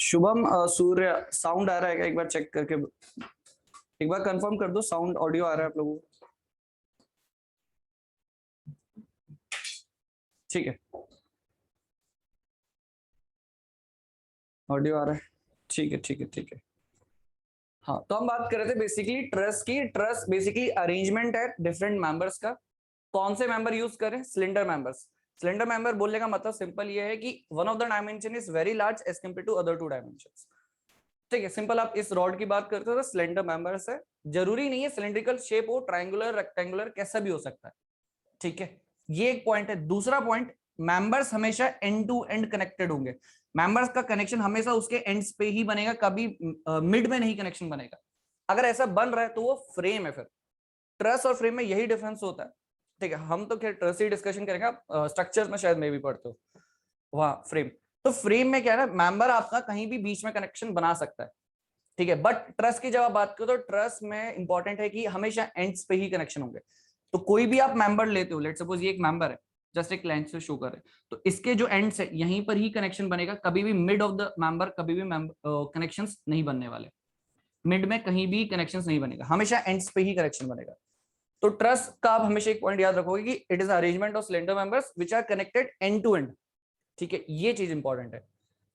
शुभम, सूर्य, sound आ रहा है क्या? एक बार चेक करके एक बार कंफर्म कर दो, साउंड ऑडियो आ रहा है आप लोगों को? ठीक है, ऑडियो आ रहा है। ठीक है ठीक है ठीक है। हाँ, तो हम बात कर रहे थे बेसिकली ट्रस्ट की। ट्रस्ट बेसिकली अरेंजमेंट है डिफरेंट मेंबर्स का। कौन से मेंबर यूज करें? Slender members. सिलेंडर मेंबर बोलने का मतलब सिंपल ये है कि one of the dimension is very large as compare to other two dimensions. ठीक है, सिंपल। आप इस रॉड की बात करते हो तो सिलेंडर मेंबर्स है। जरूरी नहीं है सिलेंड्रिकल शेप हो, ट्रायंगुलर, रेक्टेंगुलर, कैसा भी हो सकता है। ठीक है, ये एक पॉइंट है। दूसरा पॉइंट, मेंबर्स हमेशा एंड टू एंड कनेक्टेड होंगे। मेंबर्स का कनेक्शन हमेशा उसके एंड्स पे ही बनेगा, कभी मिड में नहीं कनेक्शन बनेगा। अगर ऐसा बन रहा है तो वो फ्रेम है। फिर ट्रस और फ्रेम में यही डिफरेंस होता है। ठीक है, हम तो खैर ट्रस ही डिस्कशन करेंगे, आप स्ट्रक्चर्स में शायद में भी पढ़ते हो वहां फ्रेम। तो फ्रेम में क्या है ना, मेंबर आपका कहीं भी बीच में कनेक्शन बना सकता है। ठीक है, बट ट्रस की जब आप बात करो तो ट्रस में इंपॉर्टेंट है कि हमेशा एंड्स पे ही कनेक्शन होंगे। तो कोई भी आप मेंबर लेते हो, लेट सपोज ये एक मेंबर है, जस्ट एक लाइन से शो कर रहे, तो इसके जो एंड्स है यहीं पर ही कनेक्शन बनेगा। कभी भी मिड ऑफ द मेंबर कभी भी कनेक्शंस नहीं बनने वाले। मिड में कहीं भी कनेक्शंस नहीं बनेगा, हमेशा एंड्स पे ही कनेक्शन बनेगा। तो ट्रस का आप हमेशा एक पॉइंट याद रखोगे कि it is arrangement of slender members which are connected end to end. ठीक है, ये चीज इंपॉर्टेंट है।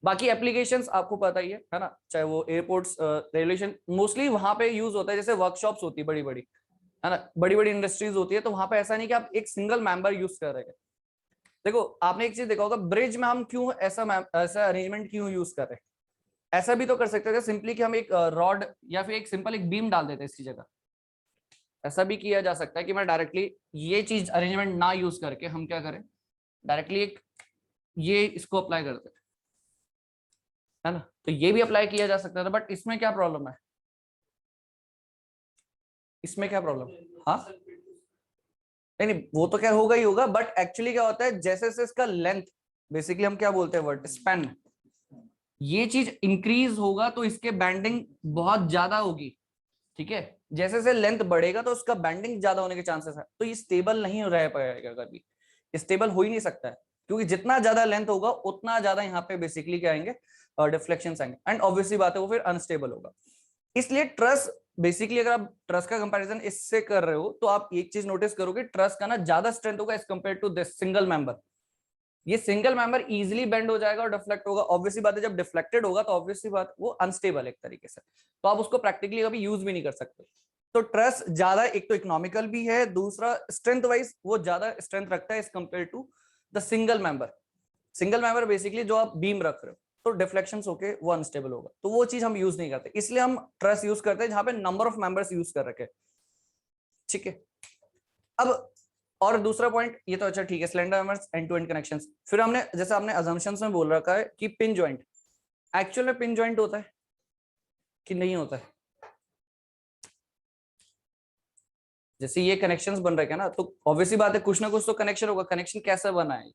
बाकी एप्लीकेशंस आपको पता ही है ना, चाहे वो एयरपोर्ट्स, रेलवे, मोस्टली वहां पे यूज होता है। जैसे वर्कशॉप्स होती है बड़ी बड़ी, है ना, बड़ी बड़ी इंडस्ट्रीज होती है, तो वहां पे ऐसा नहीं कि आप एक सिंगल मेंबर यूज कर रहे हैं। देखो, आपने एक चीज देखा होगा, ब्रिज में हम क्यों ऐसा अरेंजमेंट क्यों यूज कर रहे हैं? ऐसा भी तो कर सकते थे सिंपली कि हम एक रॉड या फिर एक सिंपल एक बीम डाल देते इसकी जगह। ऐसा भी किया जा सकता है कि मैं डायरेक्टली ये चीज अरेंजमेंट ना यूज करके हम क्या करें, डायरेक्टली एक ये इसको अप्लाई करते, है ना। तो ये भी अप्लाई किया जा सकता था, बट इसमें क्या प्रॉब्लम है? इसमें क्या प्रॉब्लम? हाँ, नहीं नहीं, वो तो क्या होगा ही होगा, बट एक्चुअली क्या होता है, जैसे जैसे इसका लेंथ, बेसिकली हम क्या बोलते हैं वर्ड स्पैन, ये चीज इंक्रीज होगा तो इसके बैंडिंग बहुत ज्यादा होगी। ठीक है, जैसे जैसे लेंथ बढ़ेगा तो उसका बैंडिंग ज्यादा होने के चांसेस है। तो ये स्टेबल नहीं रह पाएगा, कभी स्टेबल हो ही नहीं सकता है, क्योंकि जितना ज्यादा लेंथ होगा उतना ज्यादा यहाँ पे बेसिकली क्या आएंगे, डिफ्लेक्शन आएंगे, एंड ऑब्वियसली बात है वो फिर अनस्टेबल होगा। इसलिए ट्रस, बेसिकली अगर आप ट्रस का कंपैरिजन इससे कर रहे हो तो आप एक चीज नोटिस करोगे, ट्रस का ना ज्यादा स्ट्रेंथ होगा as compare to this single member. ये सिंगल मेंबर इजीली बेंड हो जाएगा और डिफ्लेक्ट होगा। ऑब्वियसली बात है, जब डिफ्लेक्टेड होगा तो ऑब्वियसली बात वो अनस्टेबल एक तरीके से, तो आप उसको प्रैक्टिकली कभी यूज भी नहीं कर सकते। तो ट्रस ज्यादा, एक तो इकोनॉमिकल भी है, दूसरा स्ट्रेंथ वाइज वो ज्यादा स्ट्रेंथ रखता है as compare to the single member. Single member basically जो आप बीम रख रहे हो तो डिफ्लेक्शंस होके वो अनस्टेबल होगा, तो वो चीज हम यूज नहीं करते। इसलिए हम ट्रस यूज करते हैं जहां पे नंबर ऑफ मेंबर्स यूज कर रखे। ठीक है, अब और दूसरा पॉइंट ये तो अच्छा ठीक है, slender members end to end connections. फिर हमने, जैसे आपने अजम्पशंस में बोल रखा है कि पिन जॉइंट, एक्चुअल में पिन जॉइंट होता है कि नहीं होता है? जैसे ये कनेक्शंस बन रखे हैं ना, तो ऑब्वियसली बात है कुछ ना कुछ तो कनेक्शन होगा। कनेक्शन कैसा बना है?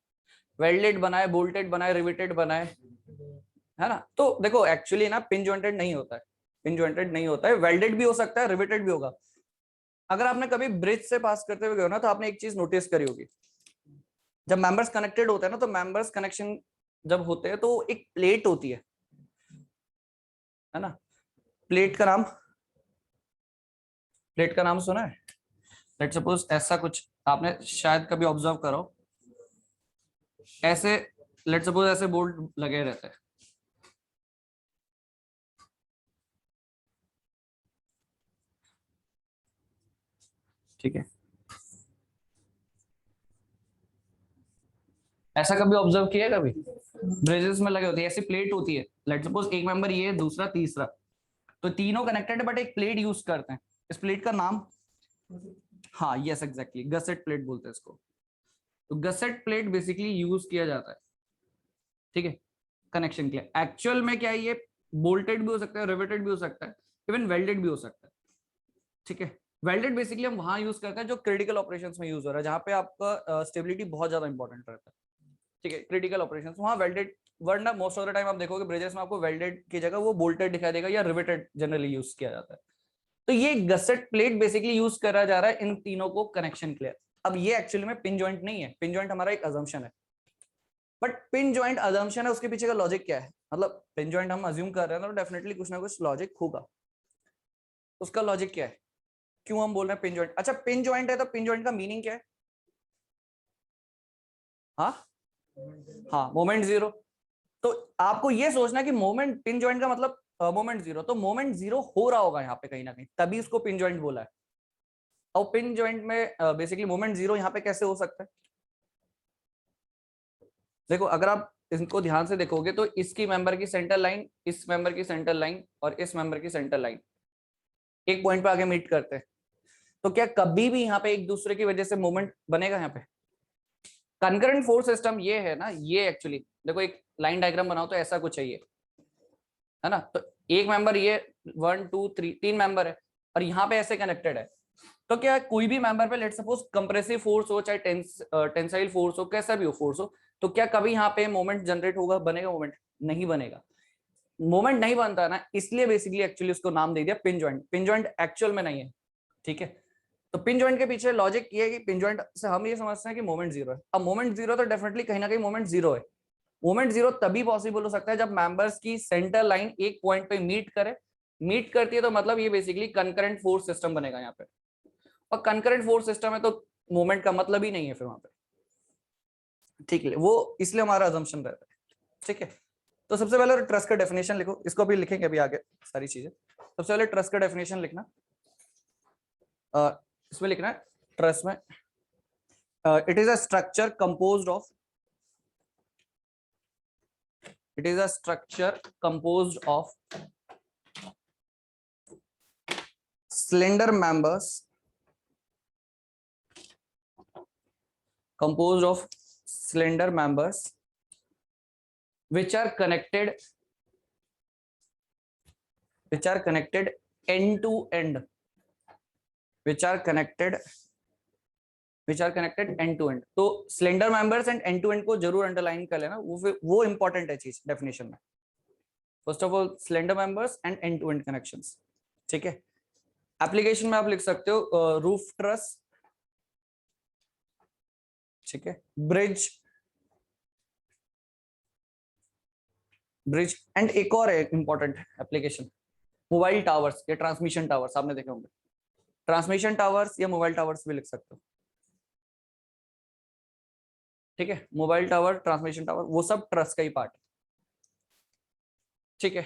वेल्डेड बना है, बोल्टेड बना है, रिवेटेड बना है ना। तो देखो एक्चुअली ना पिन जॉइंटेड नहीं होता है, पिन जॉइंटेड नहीं होता है, वेल्डेड भी हो सकता है, रिवेटेड भी होगा। अगर आपने कभी ब्रिज से पास करते हुए गए ना, तो आपने एक चीज नोटिस करी होगी, जब मेंबर्स कनेक्टेड होते हैं ना, तो मेंबर्स कनेक्शन जब होते हैं तो एक प्लेट होती है ना। प्लेट का नाम, प्लेट का नाम सुना है? लेट सपोज ऐसा कुछ आपने शायद कभी ऑब्जर्व करो, ऐसे लेट सपोज ऐसे बोल्ट लगे रहते हैं। ठीक है, ऐसा कभी ऑब्जर्व किया कभी? ब्रिजेस में लगे होते हैं, ऐसी प्लेट होती है। लेट सपोज एक मेंबर ये, दूसरा, तीसरा, तो तीनों कनेक्टेड है बट एक प्लेट यूज करते हैं। इस प्लेट का नाम, हाँ यस एग्जैक्टली, गसेट प्लेट बोलते हैं इसको। तो गसेट प्लेट बेसिकली यूज किया जाता है, ठीक है, कनेक्शन के लिए। एक्चुअल में क्या है, ये बोल्टेड भी हो सकता है, रिवेटेड भी हो सकता है, इवन वेल्डेड भी हो सकता है। ठीक है, वेल्डेड बेसिकली हम वहां यूज करते हैं जो क्रिटिकल ऑपरेशंस में यूज हो रहा है, जहां पे आपका स्टेबिलिटी बहुत ज्यादा इंपॉर्टेंट रहता है। ठीक है, क्रिटिकल ऑपरेशंस वहां वेल्डेड, वरना मोस्ट ऑफ द टाइम आप देखोगे ब्रिजेस में आपको वेल्डेड की जगह वो बोल्टेड दिखाई देगा, या रिवेटेड जनरली यूज किया जाता है। तो ये गसेट प्लेट बेसिकली यूज करा जा रहा है इन तीनों को कनेक्शन के लिए। अब ये एक्चुअली में पिन जॉइंट नहीं है, पिन जॉइंट हमारा एक अजम्पशन है। बट पिन जॉइंट अजम्पशन है, उसके पीछे का लॉजिक क्या है? मतलब पिन जॉइंट हम अज्यूम कर रहे हैं तो डेफिनेटली कुछ ना कुछ लॉजिक होगा। उसका लॉजिक क्या है, क्यों हम बोल रहे हैं पिन जॉइंट? अच्छा पिन जॉइंट है तो पिन जॉइंट का मीनिंग क्या है? हाँ हाँ, मोमेंट जीरो। तो आपको ये सोचना कि मोमेंट पिन जॉइंट का मतलब मोमेंट जीरो, तो मोमेंट जीरो हो रहा होगा यहाँ पे कहीं ना कहीं, तभी उसको पिन जॉइंट बोला है। और पिन जॉइंट में बेसिकली मोमेंट जीरो यहाँ पे कैसे हो सकता है? देखो अगर आप इनको ध्यान से देखोगे तो इसकी मेंबर की सेंटर लाइन, इस मेंबर की सेंटर लाइन और इस मेंबर की सेंटर लाइन एक पॉइंट पे आगे मीट करते हैं, तो क्या कभी भी यहाँ पे एक दूसरे की वजह से मोमेंट बनेगा? यहाँ पे कंकरेंट फोर्स सिस्टम ये है ना, ये एक्चुअली देखो एक लाइन डायग्राम बनाओ तो ऐसा कुछ चाहिए है ना, तो एक मेंबर ये 1 2 3 तीन मेंबर है और यहाँ पे ऐसे कनेक्टेड है, तो क्या कोई भी मेंबर पे लेट सपोज कंप्रेसिव फोर्स हो चाहे टेंसाइल फोर्स हो, कैसा भी हो फोर्स हो, तो क्या कभी यहाँ पे मोमेंट जनरेट होगा, बनेगा मोमेंट? नहीं बनेगा। मोमेंट नहीं बनता ना, इसलिए बेसिकली एक्चुअली उसको नाम दे दिया pin joint. Pin joint actual में नहीं है, ठीक है। तो पिन जॉइंट के पीछे लॉजिक ये है कि पिन जॉइंट से हम ये समझते हैं कि मोमेंट जीरो है। अब मोमेंट जीरो तो डेफिनेटली कहीं ना कहीं मोमेंट जीरो है। मोमेंट जीरो तभी पॉसिबल हो सकता है जब मेंबर्स की सेंटर लाइन एक पॉइंट पे मीट करे। मीट करती है तो मतलब ये बेसिकली कंकरेंट फोर्स सिस्टम बनेगा यहाँ पे, और कंकरेंट फोर्स सिस्टम है तो मोमेंट का मतलब ही नहीं है फिर वहां पे, ठीक है। वो इसलिए हमारा अजम्पशन रहता है, ठीक है। तो सबसे पहले ट्रस्ट का डेफिनेशन लिखो, इसको भी लिखेंगे अभी आगे सारी चीजें। सबसे पहले ट्रस्ट का डेफिनेशन लिखना, इसमें लिखना है ट्रस्ट में it is a structure composed of, it is a structure composed of slender members, composed of slender members which are connected end to end, which are connected end to end। तो slender members end end to end को जरूर underline कर लेना, वो important है चीज definition में। First of all slender members end end to end connections, ठीक है। एप्लीकेशन में आप लिख सकते हो रूफ ट्रस, ठीक है, ब्रिज एंड एक और है इंपॉर्टेंट एप्लीकेशन, मोबाइल टावर्स या ट्रांसमिशन टावर्स, आपने देखे होंगे। ट्रांसमिशन टावर्स या मोबाइल टावर्स भी लिख सकते हो, ठीक है। मोबाइल टावर, ट्रांसमिशन टावर, वो सब ट्रस्ट का ही पार्ट है, ठीक है।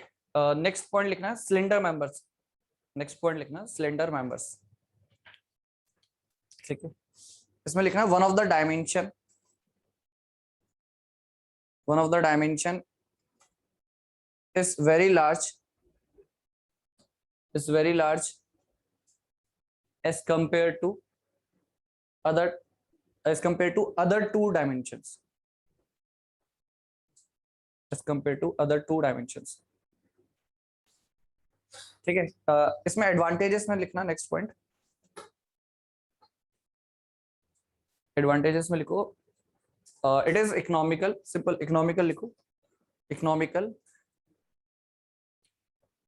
नेक्स्ट पॉइंट लिखना है सिलेंडर मेंबर्स, नेक्स्ट पॉइंट लिखना सिलेंडर मेंबर्स, ठीक है। इसमें लिखना one of the dimension is very large as compared to other two dimensions, ठीक है। इसमें एडवांटेजेस में लिखना, नेक्स्ट पॉइंट एडवांटेजेस में लिखो it is economical, simple economical लिखो, economical,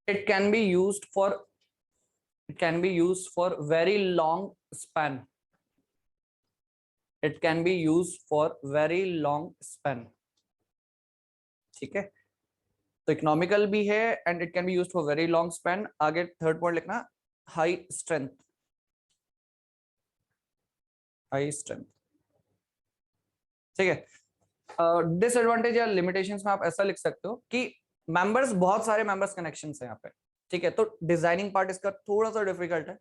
it can be used for very long span, it can be used for very long span, ठीक है। तो इकोनॉमिकल भी है and it can be used for very long span. आगे third point लिखना high strength, ठीक है। Disadvantage या लिमिटेशंस में आप ऐसा लिख सकते हो कि मेंबर्स, बहुत सारे मेंबर्स कनेक्शंस हैं यहाँ पे, ठीक है। तो डिजाइनिंग पार्ट इसका थोड़ा सा डिफिकल्ट है,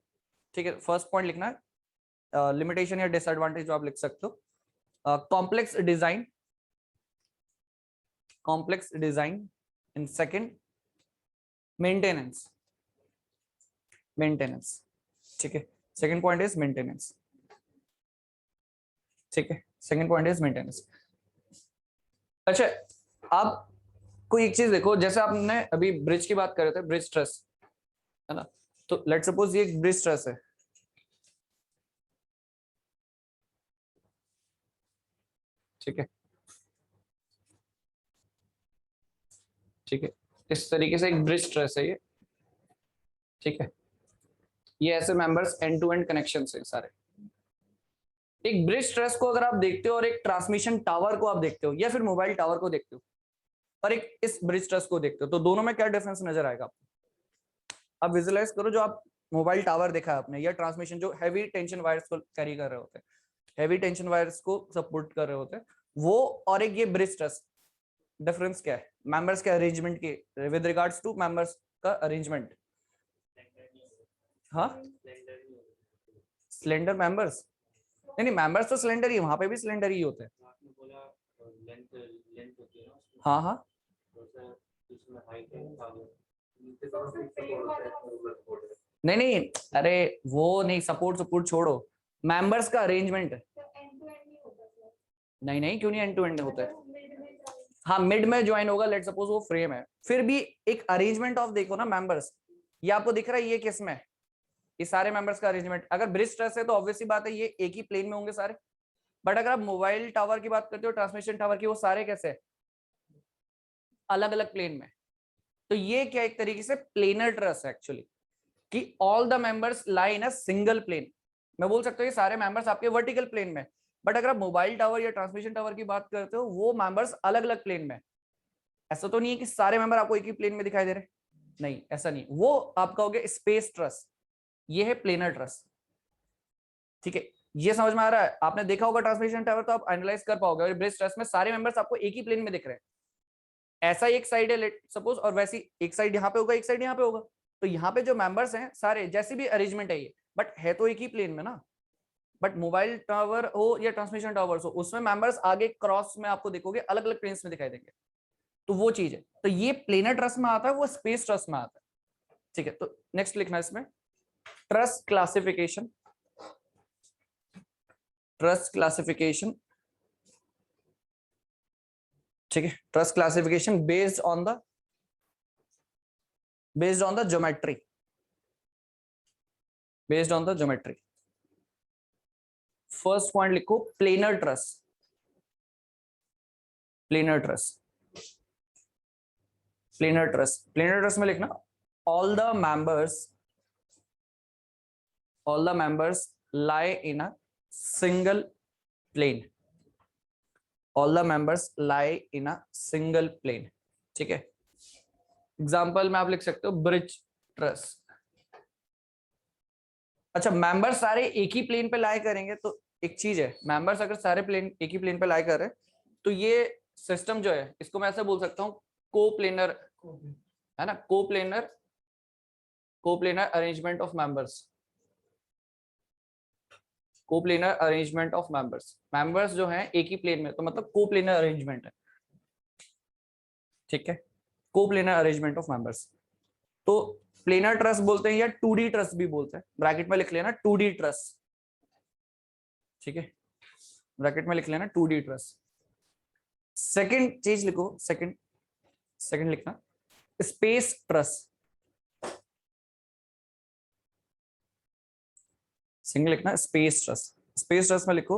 ठीक है। फर्स्ट पॉइंट लिखना है लिमिटेशन या डिसएडवांटेज जो आप लिख सकते हो, complex design in second maintenance, ठीक है। सेकंड पॉइंट इज मेंटेनेंस, ठीक है। Second point is maintenance. अच्छा आप कोई एक चीज देखो, जैसे आपने अभी ब्रिज की बात कर रहे थे, ब्रिज ट्रस है ना, तो लेट सपोज ये एक ब्रिज ट्रस है, ठीक है, ठीक है। इस तरीके से एक ब्रिज ट्रस है ये, ठीक है। ये ऐसे members end to end connection है सारे। एक ब्रिज ट्रस को अगर आप देखते हो और एक ट्रांसमिशन टावर को आप देखते हो या फिर मोबाइल टावर को देखते हो, और एक इस ब्रिज ट्रस को देखते हो, तो दोनों में क्या डिफरेंस नजर आएगा आपको? आप विजुलाइज करो, जो आप मोबाइल टावर देखा है आपने, या ट्रांसमिशन जो हैवी टेंशन वायर्स को कैरी कर रहे होते हैं, हैवी टेंशन वायर्स को सपोर्ट कर रहे होते हैं, वो और एक ये ब्रिज ट्रस, डिफरेंस क्या है मेंबर्स के अरेंजमेंट के, विद रिगार्ड्स टू मेंबर्स का अरेंजमेंट? हाँ, स्लेंडर मेंबर्स? नहीं नहीं, मेंबर्स तो स्लेंडर ही, वहां पे भी स्लेंडर ही होते हैं। हाँ हाँ, नहीं नहीं, अरे वो नहीं, सपोर्ट सपोर्ट छोड़ो, मेंबर्स का अरेंजमेंट। नहीं नहीं, क्यों नहीं एंड टू एंड होता है? हाँ, मिड में ज्वाइन होगा, लेट सपोज वो फ्रेम है, फिर भी एक अरेंजमेंट ऑफ देखो ना मेंबर्स, ये आपको दिख रहा है ये किस में, ये सारे मेंबर्स का अरेंजमेंट। अगर ब्रिज ट्रस है तो ऑब्वियसली बात है ये एक ही प्लेन में होंगे सारे, बट अगर आप मोबाइल टावर की बात करते हो, ट्रांसमिशन टावर की, वो सारे कैसे अलग अलग प्लेन में। तो ये क्या एक तरीके से प्लेनर ट्रस है एक्चुअली, कि all the members lie in a single plane. मैं बोल सकता हूँ ये सारे मेंबर्स आपके वर्टिकल प्लेन में, बट अगर आप मोबाइल टावर या ट्रांसमिशन टावर की बात करते हो, वो मेंबर्स अलग अलग प्लेन में। ऐसा तो नहीं है कि सारे मेंबर आपको एक ही प्लेन में दिखाई दे रहे, नहीं ऐसा नहीं, वो आप कहोगे स्पेस ट्रस, ये है प्लेनर ट्रस। ठीक है, ये समझ में आ रहा है? आपने देखा होगा ट्रांसमिशन टावर, तो आप एनालाइज कर पाओगे, और ब्रिज ट्रस में सारे मेंबर्स आपको एक ही प्लेन में दिख रहे हैं, ऐसा एक साइड है लेट सपोज, और वैसी एक साइड यहाँ पे होगा, एक साइड यहाँ पे होगा, तो यहाँ पे जो मेंबर्स हैं सारे जैसी भी अरेंजमेंट है ये, बट है तो एक ही प्लेन में ना। बट मोबाइल टावर हो या ट्रांसमिशन टावर्स हो, उसमें मेंबर्स आगे क्रॉस में आपको देखोगे अलग अलग प्लेन्स में दिखाई देंगे, तो वो चीज है। तो ये प्लेनर ट्रस में आता है, वो स्पेस ट्रस में आता है। ठीक है, तो नेक्स्ट लिखना है इसमें ट्रस क्लासिफिकेशन। ट्रस क्लासिफिकेशन, ठीक है, truss classification based on the geometry, based on the geometry. First point लिखो planar truss, planar truss, planar truss. Planar truss में लिखना all the members lie in a single plane, all the members lie in a single plane। ठीक है, example में आप लिख सकते हो ब्रिज ट्रस। अच्छा, मेंबर्स सारे एक ही प्लेन पे लाई करेंगे, तो एक चीज है, मेंबर्स अगर सारे प्लेन एक ही प्लेन पे लाई कर रहे हैं, तो ये सिस्टम जो है इसको मैं ऐसे बोल सकता हूँ कोप्लेनर, है ना, coplanar arrangement of members, coplanar arrangement of members. Members जो हैं एक ही प्लेन में, तो मतलब कोप्लेनर अरेंजमेंट है। ठीक है, कोप्लेनर अरेंजमेंट ऑफ मेंबर्स। तो प्लेनर ट्रस बोलते हैं या 2D ट्रस भी बोलते हैं, ब्रैकेट में लिख लेना 2D ट्रस। ठीक है, ब्रैकेट में लिख लेना 2D ट्रस। सेकंड चीज लिखो, सेकंड लिखना स्पेस ट्रस। सिंगल लिखना स्पेस ट्रस। स्पेस ट्रस में लिखो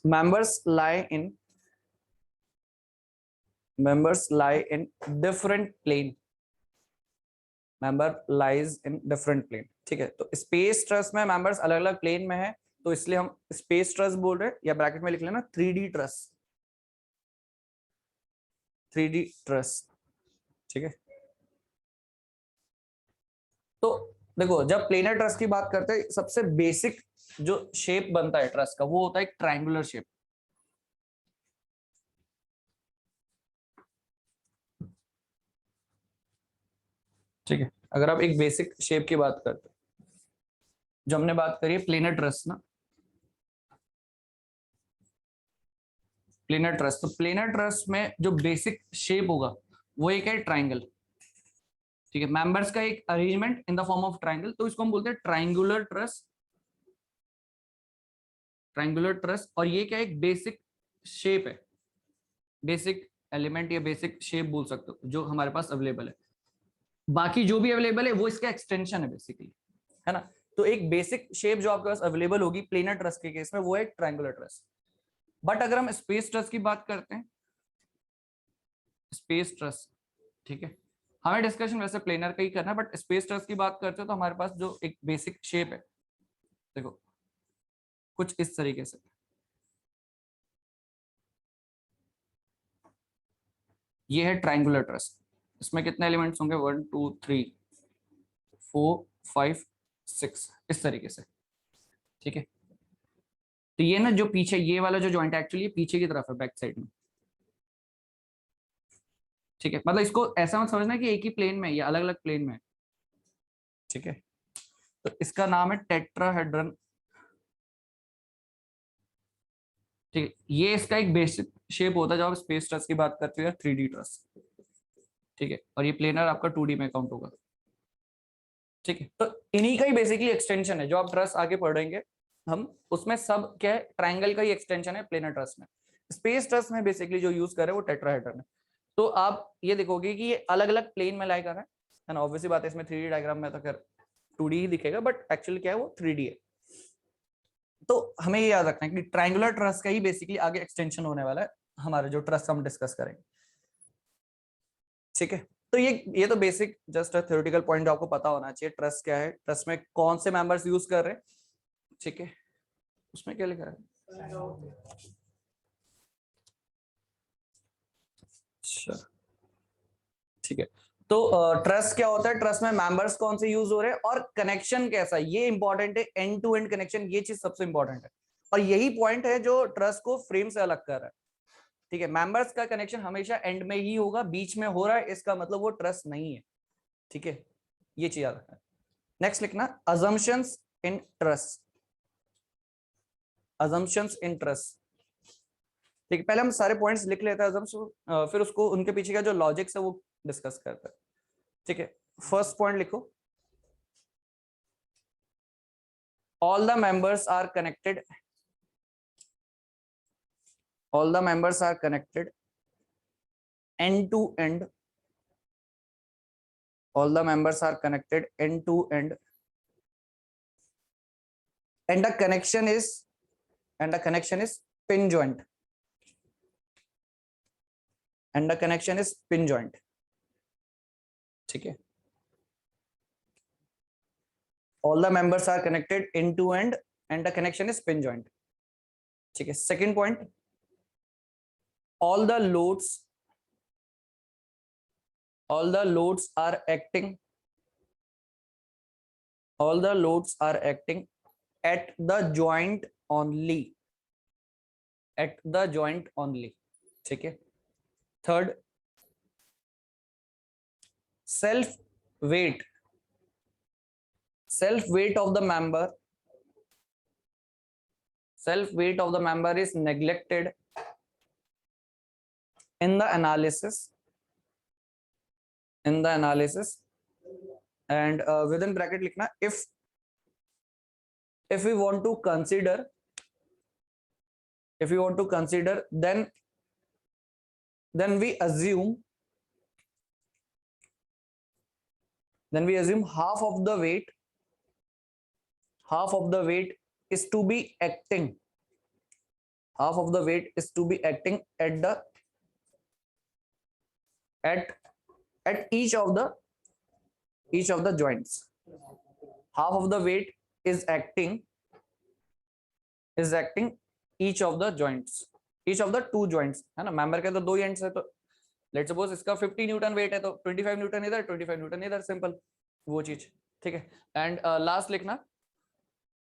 members lie in different plane, member lies in different plane. ठीक है, तो स्पेस ट्रस में मेंबर्स अलग अलग प्लेन में है, तो इसलिए हम स्पेस ट्रस बोल रहे हैं, या ब्रैकेट में लिख लेना 3D ट्रस, 3D ट्रस। ठीक है, तो देखो जब प्लेनर ट्रस की बात करते हैं, सबसे बेसिक जो शेप बनता है ट्रस का, वो होता है एक ट्रायंगुलर शेप। ठीक है, अगर आप एक बेसिक शेप की बात करते हैं, जो हमने बात करी है प्लेनर ट्रस ना, प्लेनर ट्रस, तो प्लेनर ट्रस में जो बेसिक शेप होगा वो एक है ट्राइंगल। ठीक है, मेंबर्स का एक arrangement in the form of triangle, तो इसको हम बोलते हैं ट्राइंगुलर ट्रस, ट्राइंगुलर ट्रस। और ये क्या एक बेसिक शेप है, बेसिक एलिमेंट या बेसिक शेप बोल सकते हो जो हमारे पास अवेलेबल है। बाकी जो भी अवेलेबल है वो इसका एक्सटेंशन है बेसिकली, है ना। तो एक बेसिक शेप जो आपके पास अवेलेबल होगी प्लेनर ट्रस के केस में, वो है ट्राइंगुलर ट्रस। बट अगर हम स्पेस ट्रस की बात करते हैं, स्पेस ट्रस, ठीक है, हमें डिस्कशन वैसे प्लेनर का ही करना है, बट स्पेस ट्रस की बात करते हो तो हमारे पास जो एक बेसिक शेप है, देखो कुछ इस तरीके से। ये है ट्रायंगुलर ट्रस। इसमें कितने एलिमेंट्स होंगे? 1 2 3 4 5 6 इस तरीके से, ठीक है। तो ये ना जो पीछे ये वाला जो जॉइंट है एक्चुअली पीछे की तरफ है, बैक साइड में, ठीक है। मतलब इसको ऐसा मत समझना कि एक ही प्लेन में, ये अलग अलग प्लेन में है, ठीक है। तो इसका नाम है टेट्राहेड्रन, ठीक है। ये इसका एक बेसिक शेप होता है जब आप स्पेस ट्रस की बात करते हो या 3D ट्रस, ठीक है। और ये प्लेनर आपका 2D में काउंट होगा, ठीक है। तो इन्हीं का ही बेसिकली एक्सटेंशन है जो आप ट्रस आगे पढ़ेंगे हम, उसमें सब क्या है, ट्राइंगल का ही एक्सटेंशन है प्लेनर ट्रस में। स्पेस ट्रस में बेसिकली जो यूज कर रहे हैं वो टेट्राहेड्रन है। तो आप ये देखोगे कि ये अलग अलग प्लेन में लाई कर रहा है ना। ऑब्वियसली बात है, इसमें 3D डायग्राम में तो खैर 2D ही दिखेगा, बट एक्चुअली क्या है वो 3D है। तो हमें ये याद रखना है कि ट्रायंगुलर ट्रस का ही बेसिकली आगे एक्सटेंशन होने वाला है हमारे जो ट्रस हम डिस्कस करेंगे, ठीक है। तो ये तो बेसिक जस्ट थ्योरेटिकल पॉइंट आपको पता होना चाहिए, ट्रस क्या है, ट्रस में कौन से मेंबर्स यूज कर रहे हैं, ठीक है। उसमें क्या लिखा है? अच्छा, ठीक है। तो ट्रस्ट क्या होता है, ट्रस्ट में मेंबर्स कौन से यूज हो रहे हैं और कनेक्शन कैसा है, ये इंपॉर्टेंट है। एंड टू एंड कनेक्शन, ये चीज सबसे इंपॉर्टेंट है और यही पॉइंट है जो ट्रस्ट को फ्रेम से अलग कर रहा है, ठीक है। मेंबर्स का कनेक्शन हमेशा एंड में ही होगा, बीच में हो रहा है इसका मतलब वो ट्रस्ट नहीं है, ठीक है। ये चीज याद रखना। नेक्स्ट लिखना assumptions in trust, assumptions in trust, ठीक है। पहले हम सारे पॉइंट्स लिख लेते हैं assumption, फिर उसको उनके पीछे का जो लॉजिक्स है वो डिस्कस करते हैं, ठीक है। फर्स्ट पॉइंट लिखो, all the members are connected, all the members are connected end to end, all the members are connected end to end, and the connection is, and the connection is pin joint, and the connection is pin joint, ठीक है। all the members are connected end to end and the connection is pin joint, ठीक है। Second point, all the loads, all the loads are acting, all the loads are acting at the joint only, at the joint only, ठीक है। Third, self weight, self weight of the member, self weight of the member is neglected in the analysis, in the analysis, and within bracket likhna if we want to consider, if we want to consider, then we assume, then we assume half of the weight, half of the weight is to be acting, half of the weight is to be acting at the at each of the joints, half of the weight is acting each of the joints, each of the two joints, है ना। Member के तो दो ends है, तो let's suppose इसका 50 Newton wait है तो 25 न्यूटन इधर 25 न्यूटन इधर, सिंपल वो चीज, ठीक है। एंड लास्ट लिखना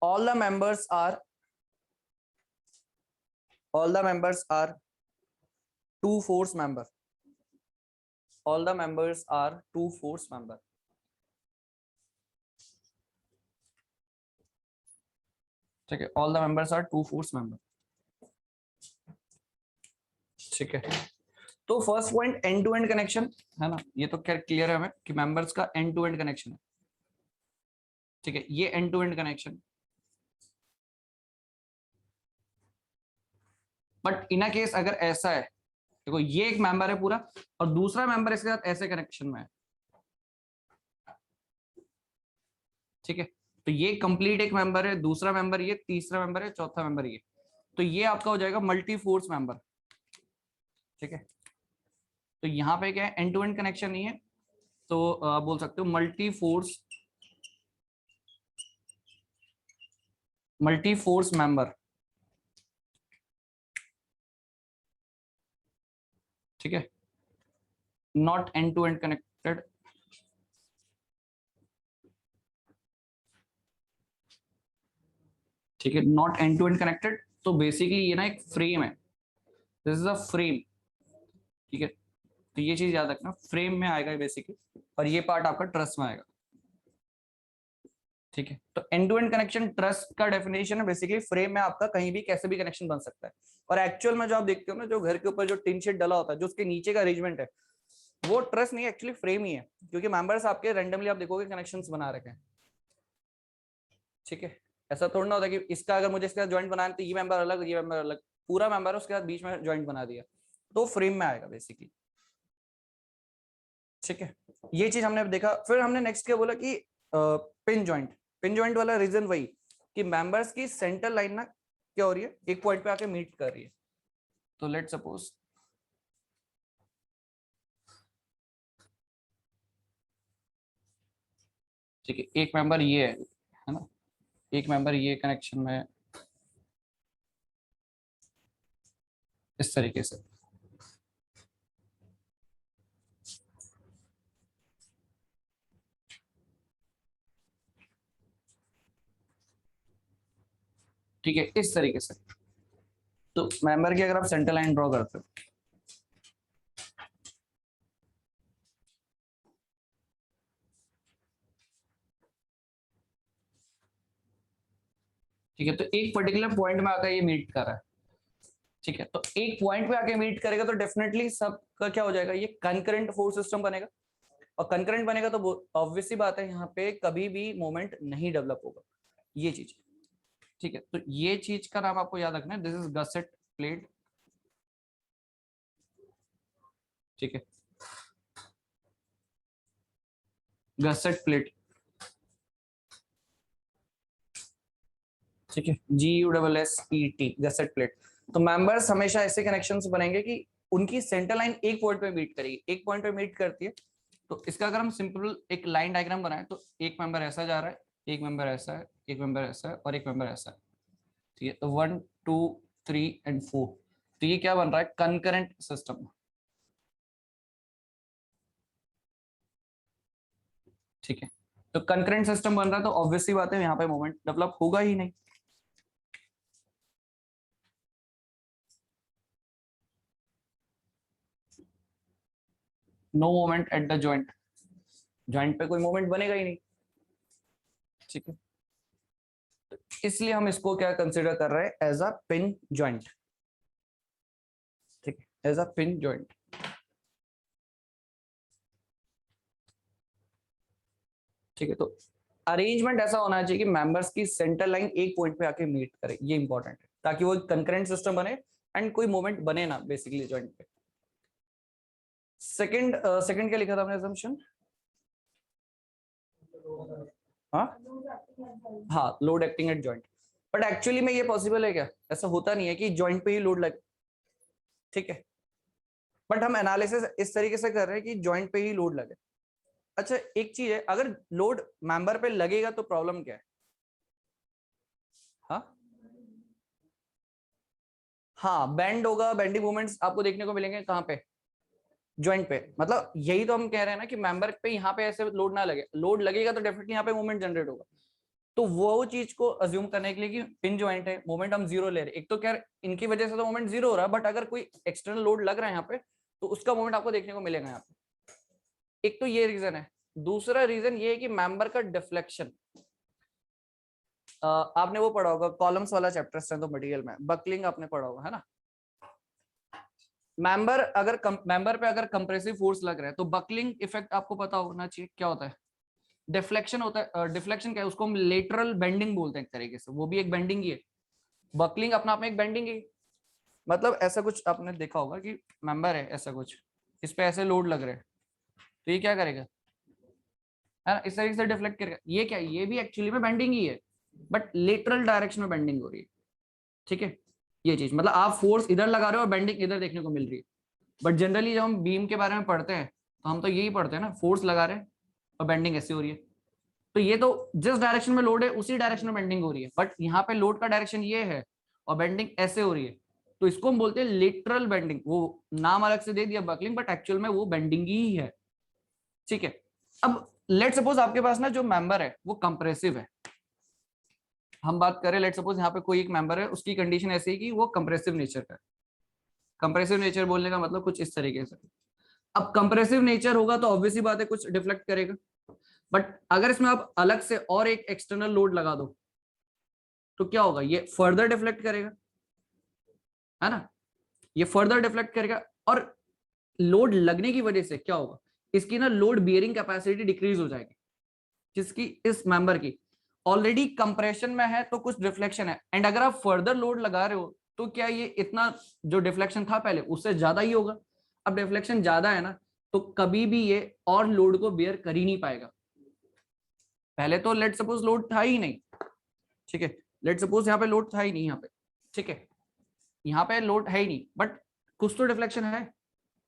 all the members are, all the members are two force member, all the members are two force member, ठीक है। all the members are two force member, ठीक है। तो first point end to end connection है ना, ये तो क्या क्लियर है हमें कि मेंबर्स का एंड टू एंड कनेक्शन है, ठीक है। ये end to end connection, but in case अगर ऐसा है, देखो ये एक मेंबर है पूरा और दूसरा मेंबर इसके साथ ऐसे कनेक्शन में है, ठीक है। तो ये कंप्लीट एक मेंबर है, दूसरा मेंबर ये, तीसरा मेंबर है, चौथा मेंबर ये, तो ये आपका हो जाएगा मल्टी फोर्स मेंबर, ठीक है। तो यहाँ पे क्या है, एंड टू एंड कनेक्शन नहीं है, तो आप बोल सकते हो मल्टी फोर्स मेंबर, ठीक है। Not end to end connected, ठीक है, not end to end connected. तो बेसिकली ये ना एक फ्रेम है, दिस इज अ फ्रेम, ठीक है। तो ये चीज याद रखना, फ्रेम में आएगा बेसिकली, और ये पार्ट आपका ट्रस्ट में आएगा, ठीक है। तो end to end connection truss का डेफिनेशन है बेसिकली फ्रेम में आपका कहीं भी कैसे भी कनेक्शन बन सकता है। और एक्चुअल में जो आप देखते हो ना, जो घर के ऊपर जो टिन शेड डला होता है, जो उसके नीचे का अरेंजमेंट है, वो ट्रस्ट नहीं, एक्चुअली फ्रेम ही है, क्योंकि मेंबर्स आपके रैंडमली आप देखोगे कनेक्शंस बना रखे हैं, ठीक है। ऐसा थोड़ा ना होता कि इसका अगर मुझे इसका ज्वाइंट बनाना तो ये मेंबर अलग, ये मेंबर अलग, पूरा मेंबर उसके बाद बीच में ज्वाइंट बना दिया, तो फ्रेम में आएगा बेसिकली, ठीक है। ये चीज हमने देखा। फिर हमने नेक्स्ट क्या बोला कि पिन ज्वाइंट, पिन ज्वाइंट वाला रीजन वही कि मेंबर्स की सेंटर लाइन ना क्या हो रही है, एक पॉइंट पे आके मीट कर रही है। तो लेट सपोज ठीक है, एक मेंबर ये है ना, एक मेंबर ये कनेक्शन में इस तरीके से, ठीक है, इस तरीके से। तो मेंबर की अगर आप सेंटर लाइन ड्रॉ करते हो, ठीक है, तो एक पर्टिकुलर पॉइंट में आकर ये मीट कर रहा है, ठीक है। तो एक पॉइंट पे आके मीट करेगा तो डेफिनेटली सबका क्या हो जाएगा, ये कंकरेंट फोर्स सिस्टम बनेगा, और कंकरेंट बनेगा तो ऑब्वियस सी बात है यहाँ पे कभी भी मोमेंट नहीं डेवलप होगा, ये चीज, ठीक है। तो ये चीज का नाम आपको याद रखना है, दिस इज गसेट प्लेट, ठीक है, गसेट प्लेट, ठीक है, GUSSET, गसेट प्लेट। तो मेंबर्स हमेशा ऐसे कनेक्शंस बनेंगे कि उनकी सेंटर लाइन एक पॉइंट पे मीट करेगी, एक पॉइंट पे मीट करती है। तो इसका अगर हम सिंपल एक लाइन डायग्राम बनाए तो एक मेंबर ऐसा जा रहा है, एक मेंबर ऐसा है, एक मेंबर ऐसा है, और एक मेंबर ऐसा है, ठीक है। तो 1 2 3 एंड 4, तो ये क्या बन रहा है, कंकरेंट सिस्टम, ठीक है। तो कंकरेंट सिस्टम बन रहा है तो ऑब्वियसली बात है यहाँ पे मोमेंट डेवलप होगा ही नहीं, no moment at the joint, joint पे कोई मोमेंट बनेगा ही नहीं, ठीक है। इसलिए हम इसको क्या कंसीडर कर रहे हैं, एज अ पिन जॉइंट, ठीक है, एज अ पिन जॉइंट, ठीक है। तो अरेंजमेंट ऐसा होना चाहिए कि मेंबर्स की सेंटर लाइन एक पॉइंट पे आके मीट करे, ये इंपॉर्टेंट है, ताकि वो कंकरेंट सिस्टम बने एंड कोई मोमेंट बने ना बेसिकली जॉइंट पे। सेकंड सेकंड क्या लिखा था हमने assumption? हाँ हाँ, load acting at joint, but actually में ये पॉसिबल है क्या, ऐसा होता नहीं है कि जॉइंट पे ही लोड लगे, ठीक है। बट हम एनालिसिस इस तरीके से कर रहे हैं कि जॉइंट पे ही लोड लगे। अच्छा एक चीज है, अगर लोड मेंबर पे लगेगा तो प्रॉब्लम क्या है, हाँ हाँ, बेंड होगा, बेंडिंग मूवमेंट्स आपको देखने को मिलेंगे कहाँ पे, जॉइंट पे। मतलब यही तो हम कह रहे हैं ना कि मेंबर पे यहाँ पे ऐसे लोड ना लगे, लोड लगेगा तो डेफिनेटली यहाँ पे मूवमेंट जनरेट होगा। तो वो चीज को अज्यूम करने के लिए कि पिन जॉइंट है, मोमेंट हम जीरो ले रहे हैं, एक तो क्या इनकी वजह से तो मोमेंट जीरो हो रहा है, बट अगर कोई एक्सटर्नल लोड लग रहा है यहाँ पे तो उसका मोमेंट आपको देखने को मिलेगा यहाँ पे। एक तो ये रीजन है। दूसरा रीजन ये है कि मेंबर का डिफ्लेक्शन, आपने वो पढ़ा होगा कॉलम्स वाला चैप्टर स्ट्रेंथ ऑफ मटेरियल में, बकलिंग आपने पढ़ा होगा है ना। मेंबर पे अगर कंप्रेसिव फोर्स लग रहा है तो बकलिंग इफेक्ट आपको पता होना चाहिए क्या होता है, डिफ्लेक्शन होता है। डिफ्लेक्शन क्या है, उसको हम लेटरल बेंडिंग बोलते हैं एक तरीके से, वो भी एक बेंडिंग ही है, बकलिंग अपना आप में एक बेंडिंग ही। मतलब ऐसा कुछ आपने देखा होगा कि मेंबर है ऐसा कुछ, इस पे ऐसे लोड लग रहे हैं, तो ये क्या करेगा, है ना, इस तरीके से डिफ्लेक्ट करेगा। ये क्या है, ये भी एक्चुअली में बेंडिंग ही है, बट लेटरल डायरेक्शन में बेंडिंग हो रही है, ठीक है। ये चीज मतलब आप फोर्स इधर लगा रहे हो और बेंडिंग इधर देखने को मिल रही है। बट जनरली जब हम बीम के बारे में पढ़ते हैं तो हम तो यही पढ़ते हैं ना, फोर्स लगा रहे हैं और बेंडिंग ऐसी हो रही है। तो ये तो जिस डायरेक्शन में लोड है उसी डायरेक्शन में बेंडिंग हो रही है, बट यहाँ पे लोड का डायरेक्शन ये है और बेंडिंग ऐसे हो रही है, तो इसको हम बोलते हैं लेटरल बेंडिंग। वो नाम अलग से दे दिया बकलिंग, बट एक्चुअल में वो बेंडिंग ही है। ठीक है, अब लेट सपोज आपके पास ना जो मेंबर है वो कंप्रेसिव है। हम बात करें, लेट सपोज यहाँ पे कोई एक मेंबर है, उसकी कंडीशन ऐसी है कि वो कंप्रेसिव नेचर का है। कंप्रेसिव नेचर बोलने का मतलब कुछ इस तरीके से। अब कंप्रेसिव नेचर होगा तो ऑब्वियसली बात है कुछ डिफ्लेक्ट करेगा, बट अगर इसमें आप अलग से और एक एक्सटर्नल लोड लगा दो तो क्या होगा, ये फर्दर डिफ्लेक्ट करेगा, है ना, ये फर्दर डिफ्लेक्ट करेगा। और लोड लगने की वजह से क्या होगा, इसकी ना लोड बियरिंग कैपेसिटी डिक्रीज हो जाएगी, जिसकी इस मेंबर की ऑलरेडी कंप्रेशन में है तो कुछ डिफ्लेक्शन है, एंड अगर आप फर्दर लोड लगा रहे हो तो क्या ये इतना जो डिफ्लेक्शन था पहले उससे ज्यादा ही होगा। अब डिफ्लेक्शन ज्यादा है ना, तो कभी भी ये और लोड को बियर कर ही नहीं पाएगा। पहले तो लेट सपोज लोड था ही नहीं, ठीक है, लेट सपोज यहाँ पे लोड था ही नहीं, यहाँ पे ठीक है, यहाँ पे लोड है ही नहीं, बट कुछ तो डिफ्लेक्शन है,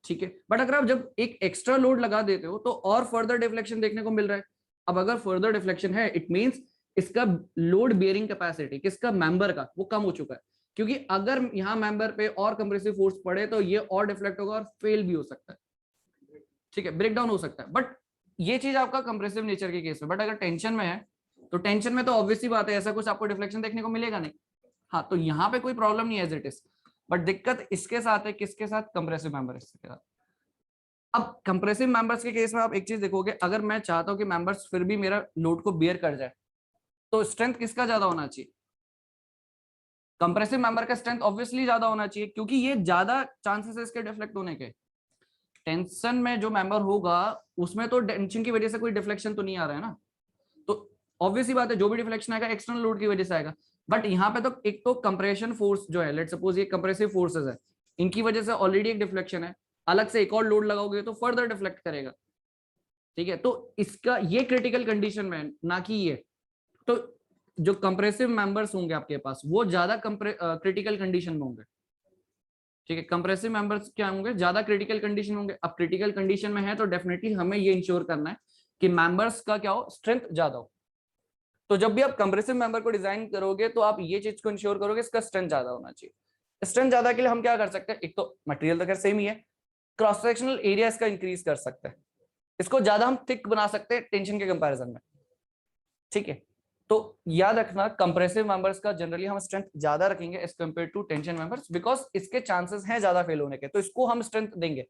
ठीक है। बट अगर आप जब एक एक्स्ट्रा लोड लगा देते हो तो और फर्दर डिफ्लेक्शन देखने को मिल रहा है। अब अगर फर्दर डिफ्लेक्शन है, इट मींस इसका लोड बियरिंग कैपेसिटी किसका, मेंबर का, वो कम हो चुका है। क्योंकि अगर यहाँ मेंबर पे और कंप्रेसिव फोर्स पड़े तो ये और डिफ्लेक्ट होगा और फेल भी हो सकता है, ठीक है, ब्रेक डाउन हो सकता है। बट ये चीज आपका कंप्रेसिव नेचर के केस में। बट अगर टेंशन में है तो टेंशन में तो ऑब्वियसली बात है ऐसा कुछ आपको डिफ्लेक्शन देखने को मिलेगा नहीं। हाँ, तो यहाँ पे कोई प्रॉब्लम नहीं है एज इट इज, बट दिक्कत इसके साथ है, किसके साथ, कंप्रेसिव मेंबर के साथ। अब कंप्रेसिव मेंबर्स के केस में आप एक चीज देखोगे, अगर मैं चाहता हूं कि मेंबर्स फिर भी मेरा लोड को बियर कर जाए तो स्ट्रेंथ किसका ज्यादा होना चाहिए, कंप्रेसिव मेंबर का स्ट्रेंथ ऑब्वियसली ज्यादा होना चाहिए, क्योंकि ये ज्यादा चांसेस है इसके डिफ्लेक्ट होने के। टेंशन में जो मेंबर होगा उसमें तो टेंशन की वजह से कोई डिफ्लेक्शन तो नहीं आ रहा है ना, तो ऑब्वियसली बात है जो भी डिफ्लेक्शन आएगा एक्सटर्नल लोड की वजह से आएगा। बट यहाँ पे तो एक तो कंप्रेशन फोर्स जो है, लेट सपोज ये कंप्रेसिव फोर्सेस है, इनकी वजह से ऑलरेडी एक डिफ्लेक्शन है, अलग से एक और लोड लगाओगे तो फर्दर डिफ्लेक्ट करेगा, ठीक है। तो इसका ये क्रिटिकल कंडीशन में, ना कि ये, तो जो कंप्रेसिव मेंबर्स होंगे आपके पास वो ज्यादा क्रिटिकल कंडीशन में होंगे, ठीक है। कंप्रेसिव मेंबर्स क्या होंगे, ज्यादा क्रिटिकल कंडीशन होंगे। अब क्रिटिकल कंडीशन में है तो डेफिनेटली हमें ये इंश्योर करना है कि मेंबर्स का क्या हो, स्ट्रेंथ ज्यादा हो। तो जब भी आप कंप्रेसिव मेंबर को डिजाइन करोगे तो आप ये चीज को इंश्योर करोगे इसका स्ट्रेंथ ज्यादा होना चाहिए। स्ट्रेंथ ज्यादा के लिए हम क्या कर सकते हैं, एक तो मटेरियल तो खैर सेम ही है, क्रॉस सेक्शनल एरिया इसका इंक्रीज कर सकते हैं, इसको ज्यादा हम थिक बना सकते हैं टेंशन के कंपैरिजन में, ठीक है। तो याद रखना कंप्रेसिव मेंबर्स का जनरली हम स्ट्रेंथ ज्यादा रखेंगे as compare to tension members, because इसके चांसेस हैं ज्यादा फेल होने के, तो इसको हम स्ट्रेंथ देंगे,